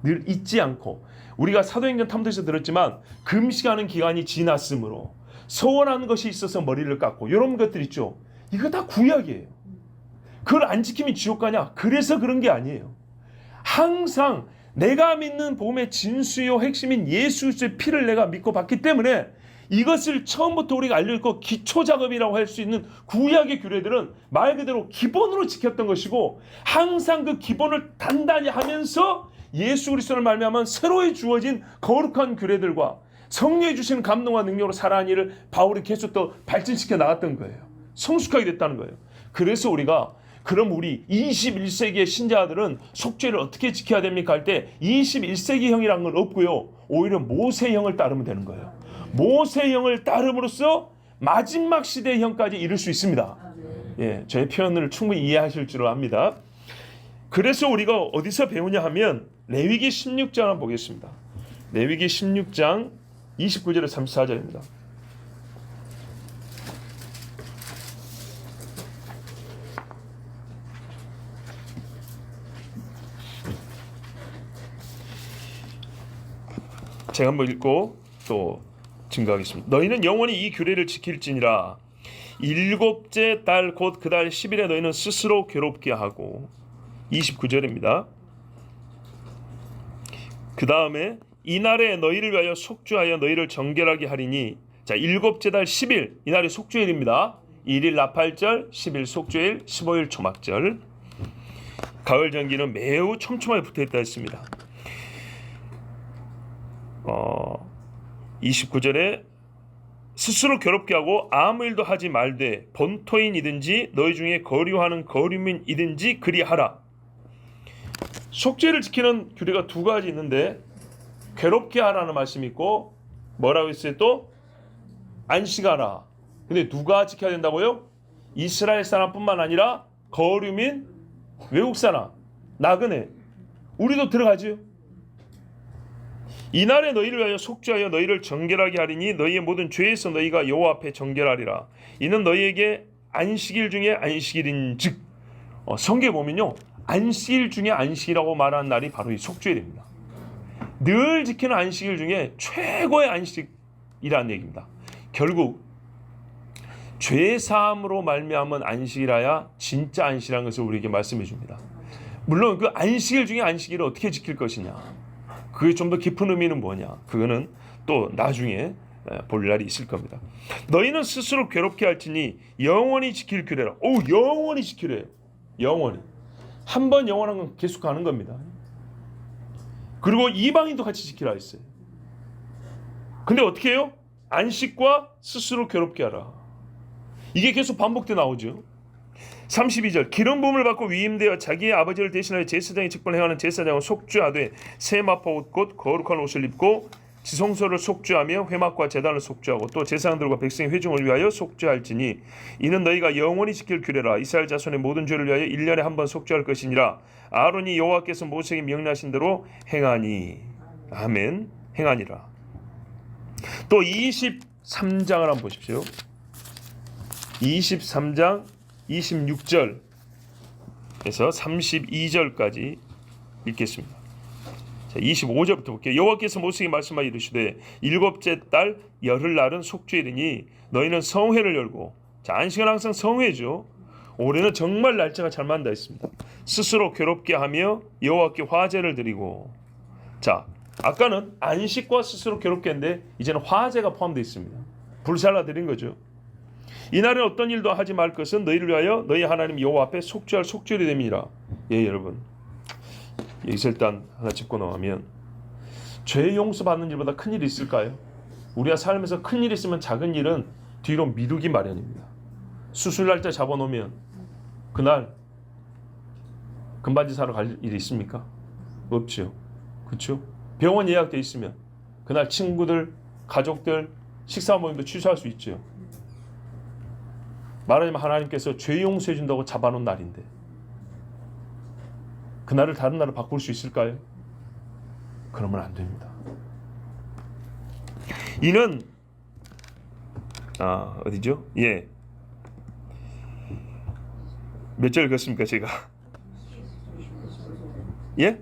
늘 잊지 않고. 우리가 사도행전 탐도에서 들었지만 금식하는 기간이 지났으므로 서원하는 것이 있어서 머리를 깎고 이런 것들 있죠. 이거 다 구약이에요. 그걸 안 지키면 지옥 가냐? 그래서 그런 게 아니에요. 항상 내가 믿는 복음의 진수요 핵심인 예수 그리스도의 피를 내가 믿고 받기 때문에 이것을 처음부터 우리가 알려있고 기초작업이라고 할 수 있는 구약의 규례들은 말 그대로 기본으로 지켰던 것이고, 항상 그 기본을 단단히 하면서 예수 그리스도를 말미암아 새로이 주어진 거룩한 규례들과 성령이 주시는 감동과 능력으로 살아가는 일을 바울이 계속 또 발전시켜 나갔던 거예요. 성숙하게 됐다는 거예요. 그래서 우리가 그럼 우리 21세기의 신자들은 속죄를 어떻게 지켜야 됩니까? 할 때 21세기형이란 건 없고요. 오히려 모세형을 따르면 되는 거예요. 모세형을 따름으로써 마지막 시대의 형까지 이룰 수 있습니다. 예, 저의 표현을 충분히 이해하실 줄 압니다. 그래서 우리가 어디서 배우냐 하면 레위기 16장 한번 보겠습니다. 레위기 16장 29절에 34절입니다. 제가 한번 읽고 또 증거하겠습니다. 너희는 영원히 이 규례를 지킬지니라. 일곱째 달 곧 그 달 10일에 너희는 스스로 괴롭게 하고 29절입니다. 그 다음에 이날에 너희를 위하여 속죄하여 너희를 정결하게 하리니 자 일곱째 달 10일 이날이 속죄일입니다. 1일 나팔절 10일 속죄일 15일 초막절 가을 전기는 매우 촘촘하게 붙어있다 했습니다. 29절에 스스로 괴롭게 하고 아무 일도 하지 말되 본토인이든지 너희 중에 거류하는 거류민이든지 그리하라. 속죄를 지키는 규례가 두 가지 있는데 괴롭게 하라는 말씀이 있고 뭐라고 했어요? 또 안식하라. 근데 누가 지켜야 된다고요? 이스라엘 사람뿐만 아니라 거류민, 외국 사람, 나그네 우리도 들어가지요. 이날에 너희를 위하여 속죄하여 너희를 정결하게 하리니 너희의 모든 죄에서 너희가 여호와 앞에 정결하리라. 이는 너희에게 안식일 중에 안식일인즉 성경에 보면요 안식일 중에 안식이라고 말하는 날이 바로 이 속죄일입니다. 늘 지키는 안식일 중에 최고의 안식이라는 얘기입니다. 결국 죄사함으로 말미암은 안식이라야 진짜 안식이라는 것을 우리에게 말씀해 줍니다. 물론 그 안식일 중에 안식일을 어떻게 지킬 것이냐 그게 좀 더 깊은 의미는 뭐냐 그거는 또 나중에 볼 날이 있을 겁니다. 너희는 스스로 괴롭게 할지니 영원히 지킬 규례라. 영원히 지키래요. 영원히 한 번 영원한 건 계속 가는 겁니다. 그리고 이방인도 같이 지키라 했어요. 근데 어떻게 해요? 안식과 스스로 괴롭게 하라. 이게 계속 반복돼 나오죠. 32절 기름 부음을 받고 위임되어 자기의 아버지를 대신하여 제사장의 직분을 행하는 제사장은 속죄하되 새 마파 옷 곧 거룩한 옷을 입고 지성소를 속죄하며 회막과 제단을 속죄하고 또 제사장들과 백성의 회중을 위하여 속죄할지니 이는 너희가 영원히 지킬 규례라. 이스라엘 자손의 모든 죄를 위하여 1년에 한 번 속죄할 것이니라. 아론이 여호와께서 모세에게 명령하신 대로 행하니 아멘 행하니라. 또 23장을 한번 보십시오. 23장 26절에서 32절까지 읽겠습니다. 자, 25절부터 볼게요. 여호와께서 모세에게 말씀하여 이르시되 일곱째 달 열흘날은 속죄일이니 너희는 성회를 열고 자, 안식은 항상 성회죠. 올해는 정말 날짜가 잘 맞는다 했습니다. 스스로 괴롭게 하며 여호와께 화제를 드리고 자 아까는 안식과 스스로 괴롭게 했는데 이제는 화제가 포함되어 있습니다. 불살라 드린 거죠. 이날은 어떤 일도 하지 말 것은 너희를 위하여 너희 하나님 여호와 앞에 속죄할 속죄일이 됨이니라. 예 여러분 여기서 일단 하나 짚고 나가면 죄 용서받는 일보다 큰 일이 있을까요? 우리가 살면서 큰 일이 있으면 작은 일은 뒤로 미루기 마련입니다. 수술 날짜 잡아놓으면 그날 금반지 사러 갈 일이 있습니까? 없죠. 그렇죠? 병원 예약돼 있으면 그날 친구들, 가족들 식사 모임도 취소할 수 있죠. 말하자면 하나님께서 죄 용서해 준다고 잡아놓은 날인데 그날을 다른 날로 바꿀 수 있을까요? 그러면 안 됩니다. 이는 어디죠? 예. 몇 절 읽었습니까 제가? 예?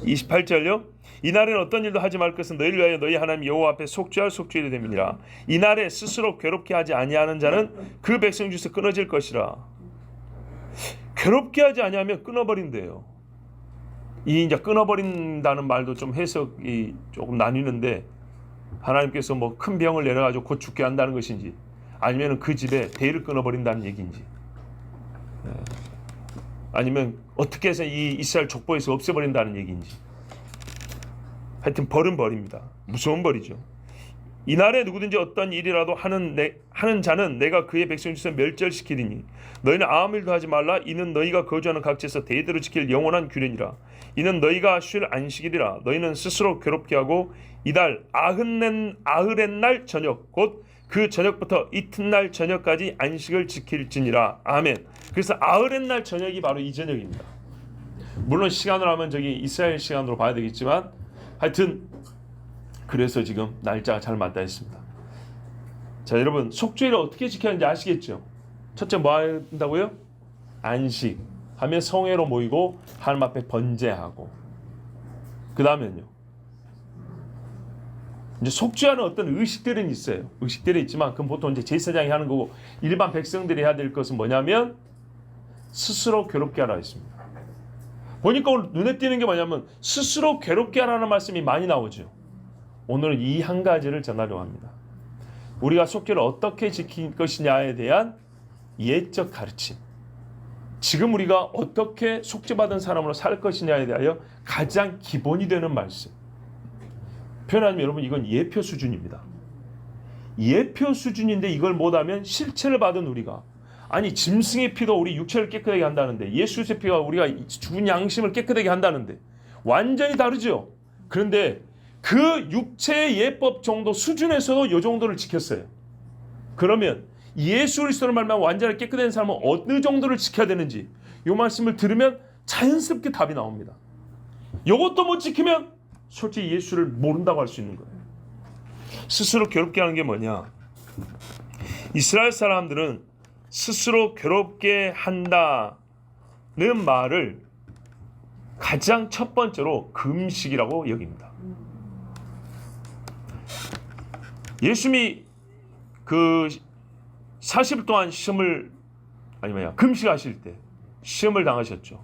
28절요? 이날에는 어떤 일도 하지 말 것은 너희를 위하여 너희 하나님 여호와 앞에 속죄할 속죄일이 됨이니라. 이날에 스스로 괴롭게 하지 아니하는 자는 그 백성 중에서 끊어질 것이라. 괴롭게 하지 아니하면 끊어버린대요. 이 이제 끊어버린다는 말도 좀 해석이 조금 나뉘는데 하나님께서 뭐 큰 병을 내려가지고 곧 죽게 한다는 것인지 아니면 그 집에 대를 끊어버린다는 얘기인지 아니면 어떻게 해서 이 이스라엘 족보에서 없애버린다는 얘기인지 하여튼 벌은 벌입니다. 무서운 벌이죠. 이날에 누구든지 어떤 일이라도 하는 자는 내가 그의 백성 중에서 멸절시키리니 너희는 아무 일도 하지 말라. 이는 너희가 거주하는 각지에서 대대로 지킬 영원한 규례니라. 이는 너희가 쉴 안식일이라. 너희는 스스로 괴롭게 하고 이달 아흐렛날 저녁 곧 그 저녁부터 이튿날 저녁까지 안식을 지킬지니라. 아멘. 그래서 아흐렛날 저녁이 바로 이 저녁입니다. 물론 시간으로 하면 저기 이스라엘 시간으로 봐야 되겠지만 하여튼 그래서 지금 날짜가 잘 맞다 했습니다. 자 여러분 속죄일을 어떻게 지켜야 하는지 아시겠죠? 첫째 뭐 한다고요? 안식 하면 성회로 모이고 하나님 앞에 번제하고 그 다음에는요 이제 속죄하는 어떤 의식들은 있어요. 의식들이 있지만 그건 보통 이제 제사장이 하는 거고 일반 백성들이 해야 될 것은 뭐냐면 스스로 괴롭게 하라 했습니다. 보니까 오늘 눈에 띄는 게 뭐냐면 스스로 괴롭게 하라는 말씀이 많이 나오죠. 오늘은 이 한 가지를 전하려고 합니다. 우리가 속죄를 어떻게 지킬 것이냐에 대한 예적 가르침. 지금 우리가 어떻게 속죄받은 사람으로 살 것이냐에 대하여 가장 기본이 되는 말씀. 표현하자면 여러분 이건 예표 수준입니다. 예표 수준인데 이걸 못하면 실체를 받은 우리가 아니 짐승의 피도 우리 육체를 깨끗하게 한다는데 예수의 피가 우리가 죽은 양심을 깨끗하게 한다는데 완전히 다르죠. 그런데 그 육체의 예법 정도 수준에서도 이 정도를 지켰어요. 그러면 예수 그리스도를 말하면 완전히 깨끗한 사람은 어느 정도를 지켜야 되는지 이 말씀을 들으면 자연스럽게 답이 나옵니다. 이것도 못 지키면 솔직히 예수를 모른다고 할 수 있는 거예요. 스스로 괴롭게 하는 게 뭐냐? 이스라엘 사람들은 스스로 괴롭게 한다는 말을 가장 첫 번째로 금식이라고 여깁니다. 예수님이 그 40일 동안 금식하실 때 시험을 당하셨죠.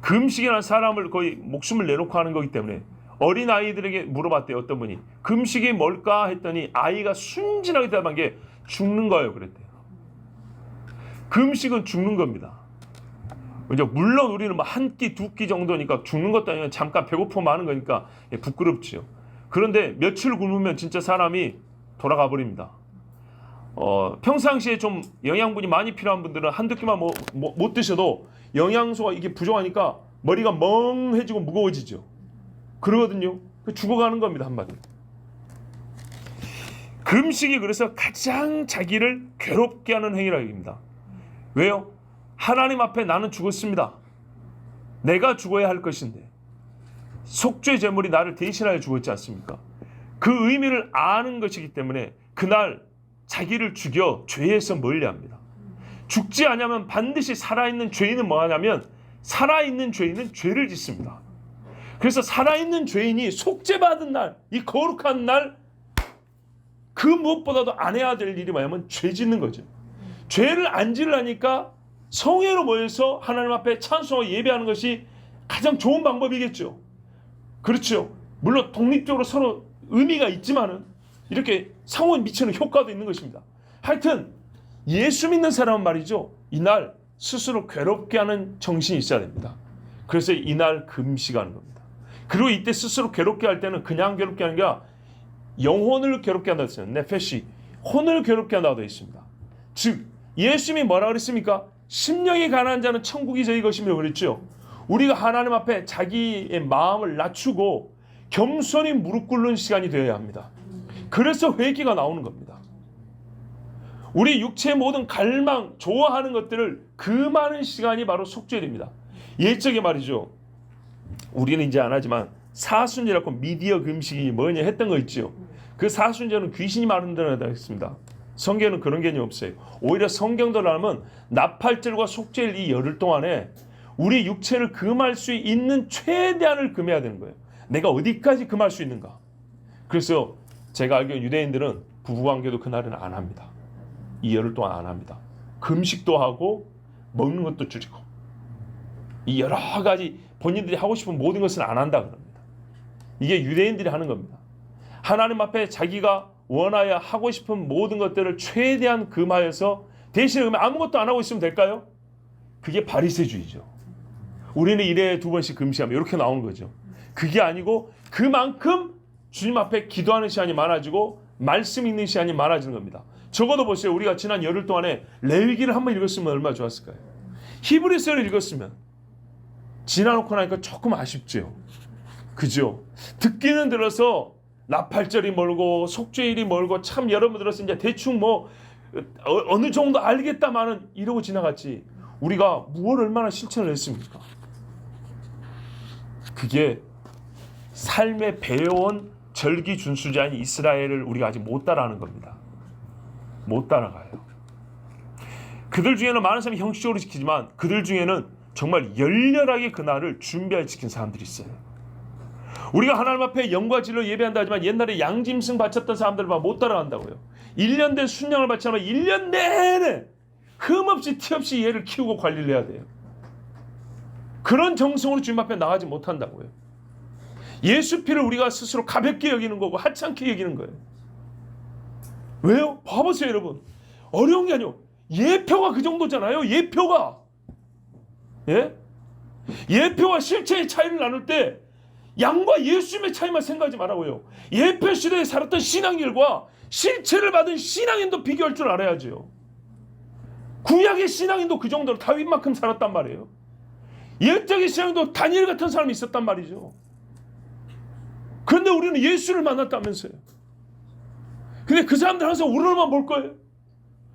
금식이라는 사람을 거의 목숨을 내놓고 하는 거기 때문에 어린 아이들에게 물어봤대요. 어떤 분이 금식이 뭘까 했더니 아이가 순진하게 대답한 게 죽는 거예요. 그랬대요. 금식은 죽는 겁니다. 물론 우리는 뭐 한 끼, 두 끼 정도니까 죽는 것도 아니고 잠깐 배고프면 하는 거니까 부끄럽지요. 그런데 며칠 굶으면 진짜 사람이 돌아가 버립니다. 평상시에 좀 영양분이 많이 필요한 분들은 한두 끼만 못 드셔도 영양소가 이게 부족하니까 머리가 멍해지고 무거워지죠. 그러거든요. 죽어가는 겁니다. 한마디로. 금식이 그래서 가장 자기를 괴롭게 하는 행위라고 합니다. 왜요? 하나님 앞에 나는 죽었습니다. 내가 죽어야 할 것인데 속죄 제물이 나를 대신하여 죽었지 않습니까? 그 의미를 아는 것이기 때문에 그날 자기를 죽여 죄에서 멀리합니다. 죽지 않으면 반드시 살아있는 죄인은 뭐하냐면 살아있는 죄인은 죄를 짓습니다. 그래서 살아있는 죄인이 속죄받은 날, 이 거룩한 날, 그 무엇보다도 안 해야 될 일이 뭐냐면 죄 짓는 거죠. 죄를 안 지으려니까 성회로 모여서 하나님 앞에 찬송하고 예배하는 것이 가장 좋은 방법이겠죠. 그렇죠. 물론 독립적으로 서로 의미가 있지만은 이렇게 상호에 미치는 효과도 있는 것입니다. 하여튼 예수 믿는 사람은 말이죠. 이날 스스로 괴롭게 하는 정신이 있어야 됩니다. 그래서 이날 금식하는 겁니다. 그리고 이때 스스로 괴롭게 할 때는 그냥 괴롭게 하는 게 아니라 영혼을 괴롭게 한다고 했어요. 네페시, 혼을 괴롭게 한다고 되어 있습니다. 즉 예수님이 뭐라 그랬습니까? 심령이 가난한 자는 천국이 저희 것이며 그랬죠. 우리가 하나님 앞에 자기의 마음을 낮추고 겸손히 무릎 꿇는 시간이 되어야 합니다. 그래서 회개가 나오는 겁니다. 우리 육체의 모든 갈망, 좋아하는 것들을 금하는 시간이 바로 속죄입니다. 옛적에 말이죠. 우리는 이제 안 하지만 사순절이라고 미디어 금식이 뭐냐 했던 거 있죠. 그 사순절은 귀신이 마른다고 했습니다. 성경에는 그런 개념이 없어요. 오히려 성경대로 하면 나팔절과 속죄일 이 열흘 동안에 우리 육체를 금할 수 있는 최대한을 금해야 되는 거예요. 내가 어디까지 금할 수 있는가. 그래서 제가 알기로 유대인들은 부부관계도 그날은 안 합니다. 이 열흘 동안 안 합니다. 금식도 하고 먹는 것도 줄이고 이 여러 가지 본인들이 하고 싶은 모든 것은 안 한다 그럽니다. 이게 유대인들이 하는 겁니다. 하나님 앞에 자기가 원하여 하고 싶은 모든 것들을 최대한 금하여서 대신에 그러면 아무것도 안 하고 있으면 될까요? 그게 바리새주의죠. 우리는 1회에 2번씩 금식하면 이렇게 나오는 거죠. 그게 아니고 그만큼 주님 앞에 기도하는 시간이 많아지고 말씀 읽는 시간이 많아지는 겁니다. 적어도 보세요. 우리가 지난 열흘 동안에 레위기를 한번 읽었으면 얼마나 좋았을까요? 히브리서를 읽었으면 지나놓고 나니까 조금 아쉽죠. 그죠? 듣기는 들어서 나팔절이 멀고 속죄일이 멀고 참 여러분 들어서 이제 대충 어느 정도 알겠다마는 이러고 지나갔지. 우리가 무엇을 얼마나 실천을 했습니까? 그게 삶에 배워온 절기 준수자인 이스라엘을 우리가 아직 못 따라하는 겁니다. 못 따라가요. 그들 중에는 많은 사람이 형식적으로 지키지만 그들 중에는 정말 열렬하게 그날을 준비하여 지킨 사람들이 있어요. 우리가 하나님 앞에 영과 진리로 예배한다 하지만 옛날에 양짐승 바쳤던 사람들 못 따라간다고요. 1년 된 순양을 바치면 1년 내내 흠없이 티없이 얘를 키우고 관리를 해야 돼요. 그런 정성으로 주님 앞에 나가지 못한다고요. 예수 피를 우리가 스스로 가볍게 여기는 거고 하찮게 여기는 거예요. 왜요? 봐보세요 여러분. 어려운 게 아니에요. 예표가 그 정도잖아요. 예표가. 예? 예표와 실체의 차이를 나눌 때 양과 예수님의 차이만 생각하지 말라고요. 예표 시대에 살았던 신앙인과 실체를 받은 신앙인도 비교할 줄 알아야죠. 구약의 신앙인도 그 정도로 다윗만큼 살았단 말이에요. 옛적의 신앙인도 다니엘 같은 사람이 있었단 말이죠. 그런데 우리는 예수를 만났다면서요. 근데 그 사람들 항상 우리로만 볼 거예요.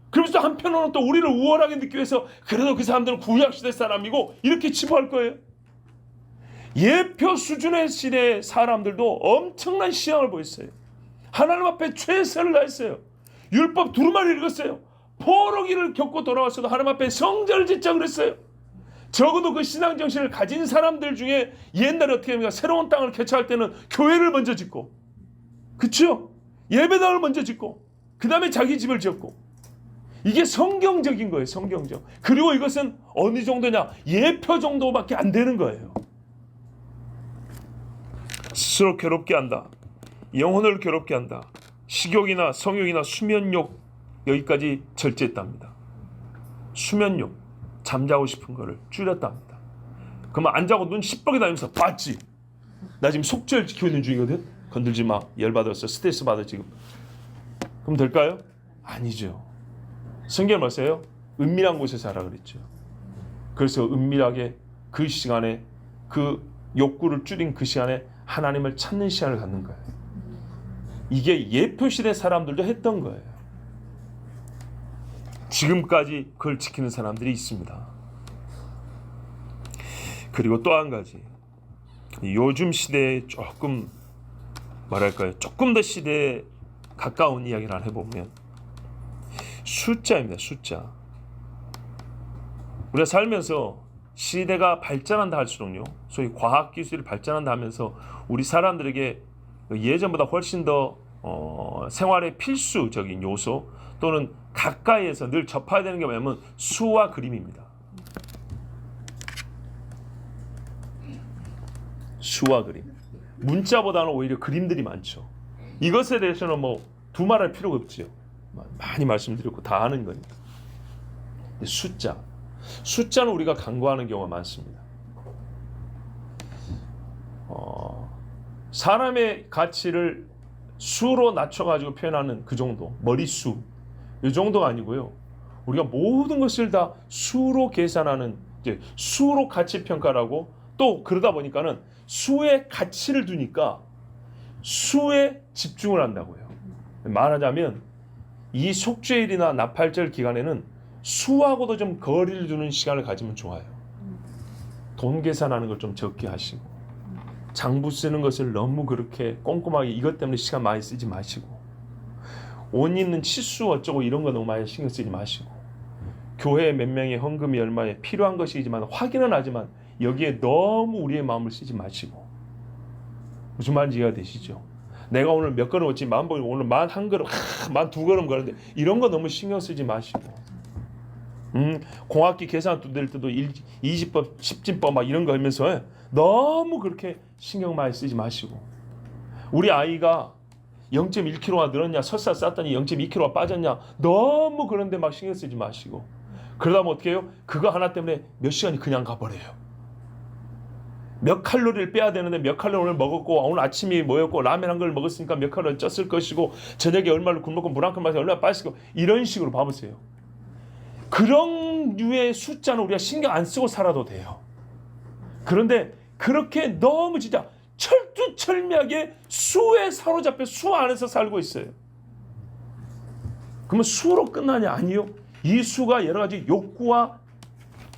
그러면서 한편으로는 또 우리를 우월하게 느끼기 위해서 그래도 그 사람들은 구약시대 사람이고 이렇게 치부할 거예요. 예표 수준의 시대의 사람들도 엄청난 신앙을 보였어요. 하나님 앞에 최선을 다했어요. 율법 두루마리 읽었어요. 포로기를 겪고 돌아왔어도 하나님 앞에 성전을 짓자 그랬어요. 적어도 그 신앙 정신을 가진 사람들 중에 옛날에 어떻게 합니까? 새로운 땅을 개척할 때는 교회를 먼저 짓고, 그렇죠? 예배당을 먼저 짓고 그 다음에 자기 집을 지었고, 이게 성경적인 거예요. 성경적. 그리고 이것은 어느 정도냐? 예표 정도밖에 안 되는 거예요. 스스로 괴롭게 한다. 영혼을 괴롭게 한다. 식욕이나 성욕이나 수면욕, 여기까지 절제했답니다. 수면욕, 잠자고 싶은 거를 줄였답니다. 그러면 안 자고 눈 시뻘게 다니면서 봤지? 나 지금 속죄를 지키고 있는 중이거든? 건들지 마. 열받았어. 스트레스 받아 지금. 그럼 될까요? 아니죠. 성경은 뭐세요? 은밀한 곳에서 하라 그랬죠. 그래서 은밀하게 그 시간에 그 욕구를 줄인 그 시간에 하나님을 찾는 시간을 갖는 거예요. 이게 예표시대 사람들도 했던 거예요. 지금까지 그걸 지키는 사람들이 있습니다. 그리고 또 한 가지, 요즘 시대에 조금 뭐랄까요, 조금 더 시대에 가까운 이야기를 해보면 숫자입니다. 숫자. 우리가 살면서 시대가 발전한다 할수록요, 소위 과학기술이 발전한다 하면서 우리 사람들에게 예전보다 훨씬 더 생활의 필수적인 요소 또는 가까이에서 늘 접해야 되는 게 뭐냐면 수와 그림입니다. 수와 그림. 문자보다는 오히려 그림들이 많죠. 이것에 대해서는 뭐 두말할 필요가 없지요. 많이 말씀드렸고 다 아는 거니까. 숫자. 숫자는 우리가 간과하는 경우가 많습니다. 사람의 가치를 수로 낮춰가지고 표현하는 그 정도, 머리수, 이 정도가 아니고요. 우리가 모든 것을 다 수로 계산하는, 이제 수로 가치 평가라고, 또 그러다 보니까는 수의 가치를 두니까 수에 집중을 한다고요. 말하자면 이 속죄일이나 나팔절 기간에는 수하고도 좀 거리를 두는 시간을 가지면 좋아요. 돈 계산하는 걸 좀 적게 하시고, 장부 쓰는 것을 너무 그렇게 꼼꼼하게 이것 때문에 시간 많이 쓰지 마시고, 옷 입는 치수 어쩌고 이런 거 너무 많이 신경 쓰지 마시고, 교회에 몇 명의 헌금이 얼마에 필요한 것이지만 확인은 하지만 여기에 너무 우리의 마음을 쓰지 마시고. 무슨 말인지 이해가 되시죠? 내가 오늘 몇 걸음 걷지, 오늘 41걸음, 42걸음 걸었는데 이런 거 너무 신경 쓰지 마시고, 공학기 계산 될 때도 20법, 10진법 막 이런 거 하면서 너무 그렇게 신경 많이 쓰지 마시고, 우리 아이가 0.1kg가 늘었냐, 설사 쌌더니 0.2kg가 빠졌냐, 너무 그런데 막 신경 쓰지 마시고, 그러다 보면 어떻게 해요? 그거 하나 때문에 몇 시간이 그냥 가버려요. 몇 칼로리를 빼야 되는데 몇 칼로리 오늘 먹었고, 오늘 아침이 뭐였고, 라면 한 그릇 먹었으니까 몇 칼로리 쪘을 것이고, 저녁에 얼마를 굶었고, 물 한 컵 마셔서 얼마나 빠졌고, 이런 식으로 봐보세요. 그런 류의 숫자는 우리가 신경 안 쓰고 살아도 돼요. 그런데 그렇게 너무 진짜 철두철미하게 수에 사로잡혀 수 안에서 살고 있어요. 그러면 수로 끝나냐? 아니요. 이 수가 여러 가지 욕구와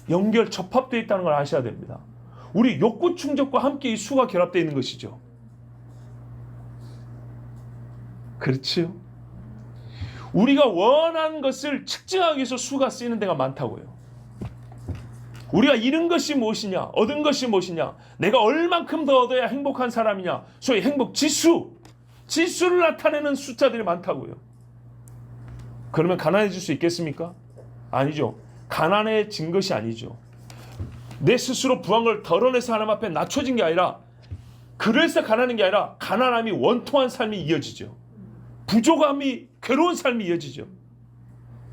연결, 접합되어 있다는 걸 아셔야 됩니다. 우리 욕구 충족과 함께 이 수가 결합되어 있는 것이죠. 그렇지요? 우리가 원하는 것을 측정하기 위해서 수가 쓰이는 데가 많다고요. 우리가 잃은 것이 무엇이냐, 얻은 것이 무엇이냐, 내가 얼만큼 더 얻어야 행복한 사람이냐, 소위 행복 지수를 나타내는 숫자들이 많다고요. 그러면 가난해질 수 있겠습니까? 아니죠. 가난해진 것이 아니죠. 내 스스로 부한 걸 덜어내서 하나님 앞에 낮춰진 게 아니라, 그래서 가난한 게 아니라 가난함이 원통한 삶이 이어지죠. 부족함이 괴로운 삶이 이어지죠.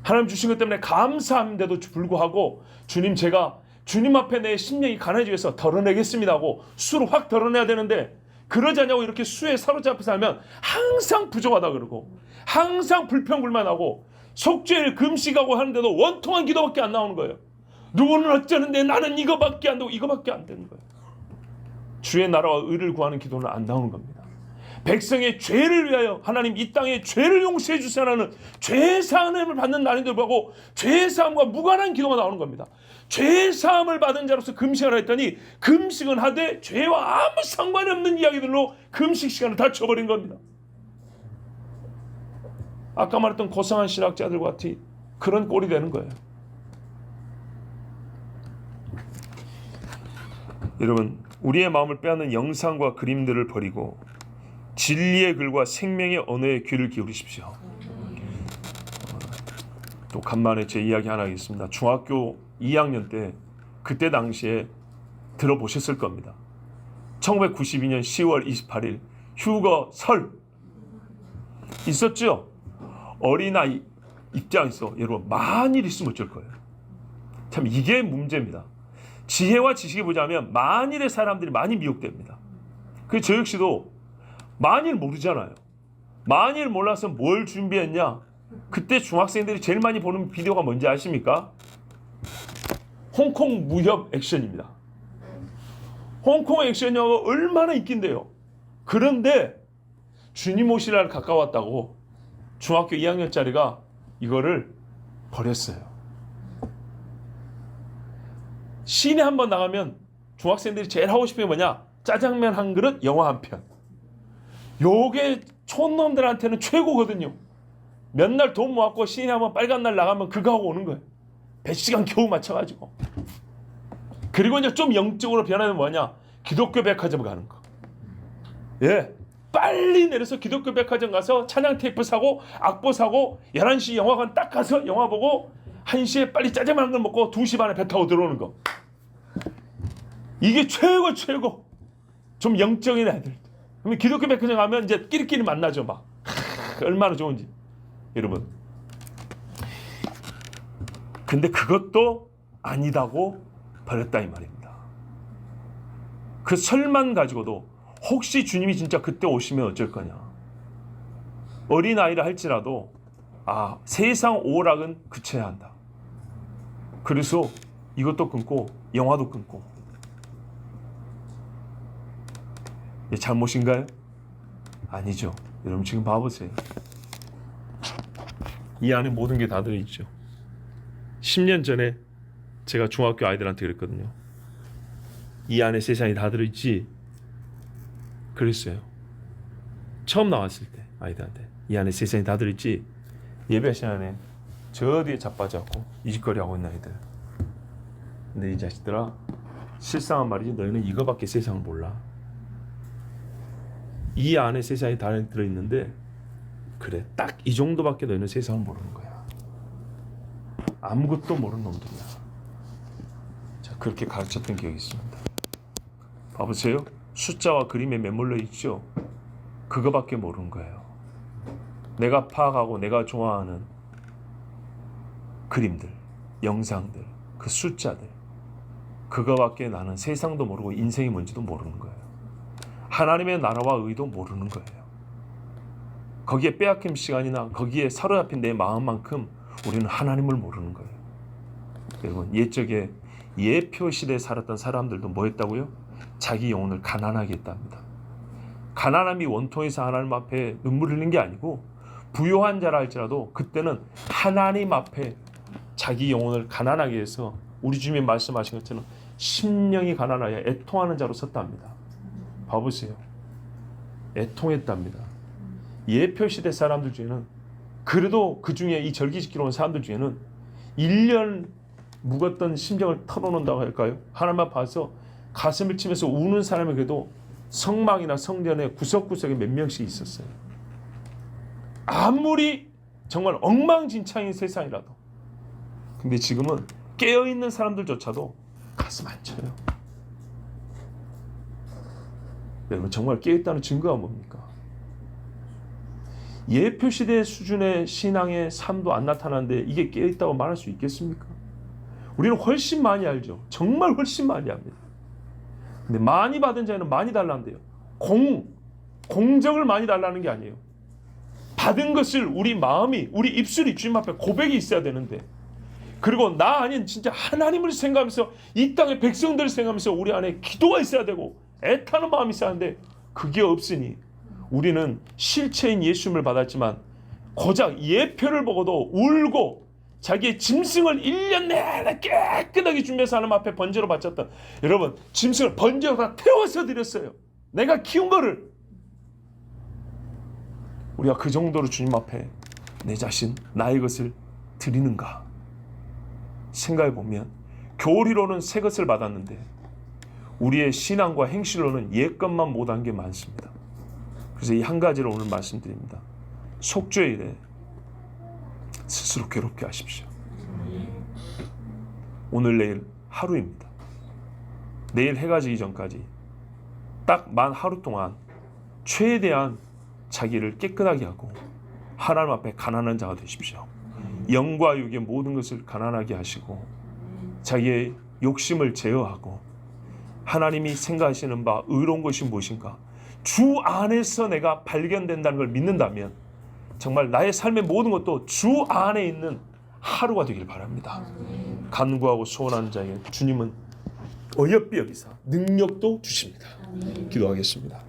하나님 주신 것 때문에 감사함인데도 불구하고 제가 주님 앞에 내 심령이 가난해지면서 덜어내겠습니다 하고 수를 확 덜어내야 되는데, 그러지 않냐고 이렇게 수에 사로잡혀 살면 항상 부족하다 그러고, 항상 불평불만하고, 속죄일 금식하고 하는데도 원통한 기도밖에 안 나오는 거예요. 누구는 어쩌는데 나는 이거밖에 안 되고, 이거밖에 안 되는 거예요. 주의 나라와 의를 구하는 기도는 안 나오는 겁니다. 백성의 죄를 위하여 하나님 이 땅의 죄를 용서해 주시라는 죄사함을 받는 날인들 보고, 죄사함과 무관한 기도가 나오는 겁니다. 죄사함을 받은 자로서 금식을 했더니, 금식은 하되 죄와 아무 상관이 없는 이야기들로 금식 시간을 다 쳐버린 겁니다. 아까 말했던 고상한 신학자들과 같이 그런 꼴이 되는 거예요. 여러분, 우리의 마음을 빼앗는 영상과 그림들을 버리고 진리의 글과 생명의 언어에 귀를 기울이십시오. 또 간만에 제 이야기 하나 하겠습니다. 중학교 2학년 때, 그때 당시에 들어보셨을 겁니다. 1992년 10월 28일 휴거 설 있었죠? 어린아이 입장에서 여러분 만일 있으면 어쩔 거예요. 참 이게 문제입니다. 지혜와 지식이 보자면 만일의 사람들이 많이 미혹됩니다. 저 역시도 만일 모르잖아요. 만일 몰라서 뭘 준비했냐? 그때 중학생들이 제일 많이 보는 비디오가 뭔지 아십니까? 홍콩 무협 액션입니다. 홍콩 액션 영화가 얼마나 인기인데요. 그런데 주님 오실 날 가까웠다고 중학교 2학년짜리가 이거를 버렸어요. 시내 한번 나가면 중학생들이 제일 하고 싶은 게 뭐냐? 짜장면 한 그릇, 영화 한 편. 요게 촌놈들한테는 최고거든요. 몇 날 돈 모았고 시내 한번 빨간 날 나가면 그거 하고 오는 거예요. 100시간 겨우 맞춰가지고. 그리고 이제 좀 영적으로 변하면 뭐냐? 기독교 백화점 가는 거. 예. 빨리 내려서 기독교 백화점 가서 찬양 테이프 사고, 악보 사고, 11시 영화관 딱 가서 영화 보고, 1시에 빨리 짜장면 한 걸 먹고 2시 반에 배 타고 들어오는 거. 이게 최고. 좀 영적인 애들. 그러면 기독교 백화점 가면 이제 끼리끼리 만나죠, 막. 얼마나 좋은지. 여러분. 근데 그것도 아니다고 버렸다 이 말입니다. 그 설만 가지고도 혹시 주님이 진짜 그때 오시면 어쩔 거냐. 어린아이라 할지라도 세상 오락은 그쳐야 한다. 그래서 이것도 끊고 영화도 끊고. 잘못인가요? 아니죠. 여러분 지금 봐보세요. 이 안에 모든 게 다 들어있죠. 10년 전에 제가 중학교 아이들한테 그랬거든요. 이 안에 세상이 다 들어있지? 그랬어요. 처음 나왔을 때 아이들한테 이 안에 세상이 다 들어있지? 예배 시간에 저 뒤에 자빠져갖고 이짓거리 하고 있는 아이들. 근데 이 자식들아, 실상은 말이지 너희는 이거밖에 세상을 몰라. 이 안에 세상이 다 들어있는데 그래, 딱 이 정도밖에 너희는 세상을 모르는 거야. 아무것도 모르는 놈들이야. 자, 그렇게 가르쳤던 기억이 있습니다. 봐보세요. 숫자와 그림에 매몰려 있죠. 그거밖에 모르는 거예요. 내가 파악하고 내가 좋아하는 그림들, 영상들, 그 숫자들, 그거밖에 나는 세상도 모르고 인생이 뭔지도 모르는 거예요. 하나님의 나라와 의도 모르는 거예요. 거기에 빼앗김 시간이나 거기에 사로잡힌 내 마음만큼 우리는 하나님을 모르는 거예요. 여러분, 옛적에 예표 시대에 살았던 사람들도 뭐 했다고요? 자기 영혼을 가난하게 했답니다. 가난함이 원통해서 하나님 앞에 눈물 흘린 게 아니고, 부요한 자라 할지라도 그때는 하나님 앞에 자기 영혼을 가난하게 해서 우리 주님이 말씀하신 것처럼 심령이 가난하여 애통하는 자로 섰답니다. 봐보세요. 애통했답니다. 예표시대 사람들 중에는, 그래도 그 중에 이 절기 지키러 온 사람들 중에는 1년 묵었던 심정을 털어놓는다고 할까요? 하나님만 봐서 가슴을 치면서 우는 사람에게도 성막이나 성전에 구석구석에 몇 명씩 있었어요. 아무리 정말 엉망진창인 세상이라도. 근데 지금은 깨어있는 사람들조차도 가슴 안 쳐요. 여러분, 정말 깨어있다는 증거가 뭡니까? 예표시대 수준의 신앙의 삶도 안 나타나는데 이게 깨어있다고 말할 수 있겠습니까? 우리는 훨씬 많이 알죠. 정말 훨씬 많이 압니다. 근데 많이 받은 자에는 많이 달란대요. 공적을 많이 달라는 게 아니에요. 받은 것을 우리 마음이, 우리 입술이 주님 앞에 고백이 있어야 되는데, 그리고 나 아닌 진짜 하나님을 생각하면서 이 땅의 백성들을 생각하면서 우리 안에 기도가 있어야 되고 애타는 마음이 있어야 하는데 그게 없으니 우리는 실체인 예수님을 받았지만 고작 예표를 보고도 울고 자기의 짐승을 1년 내내 깨끗하게 준비해서 하나님 앞에 번제로 바쳤던, 여러분, 짐승을 번제로 다 태워서 드렸어요. 내가 키운 거를. 우리가 그 정도로 주님 앞에 내 자신, 나의 것을 드리는가 생각해 보면 교리로는 새 것을 받았는데 우리의 신앙과 행실로는 옛 것만 못한 게 많습니다. 그래서 이 한 가지를 오늘 말씀드립니다. 속죄일에 스스로 괴롭게 하십시오. 오늘 내일 하루입니다. 내일 해가 지기 전까지 딱 만 하루 동안 최대한 자기를 깨끗하게 하고 하나님 앞에 가난한 자가 되십시오. 영과 육의 모든 것을 가난하게 하시고 자기의 욕심을 제어하고 하나님이 생각하시는 바 의로운 것이 무엇인가, 주 안에서 내가 발견된다는 걸 믿는다면 정말 나의 삶의 모든 것도 주 안에 있는 하루가 되길 바랍니다. 간구하고 소원하는 자에게 주님은 어여삐 여기사 능력도 주십니다. 기도하겠습니다.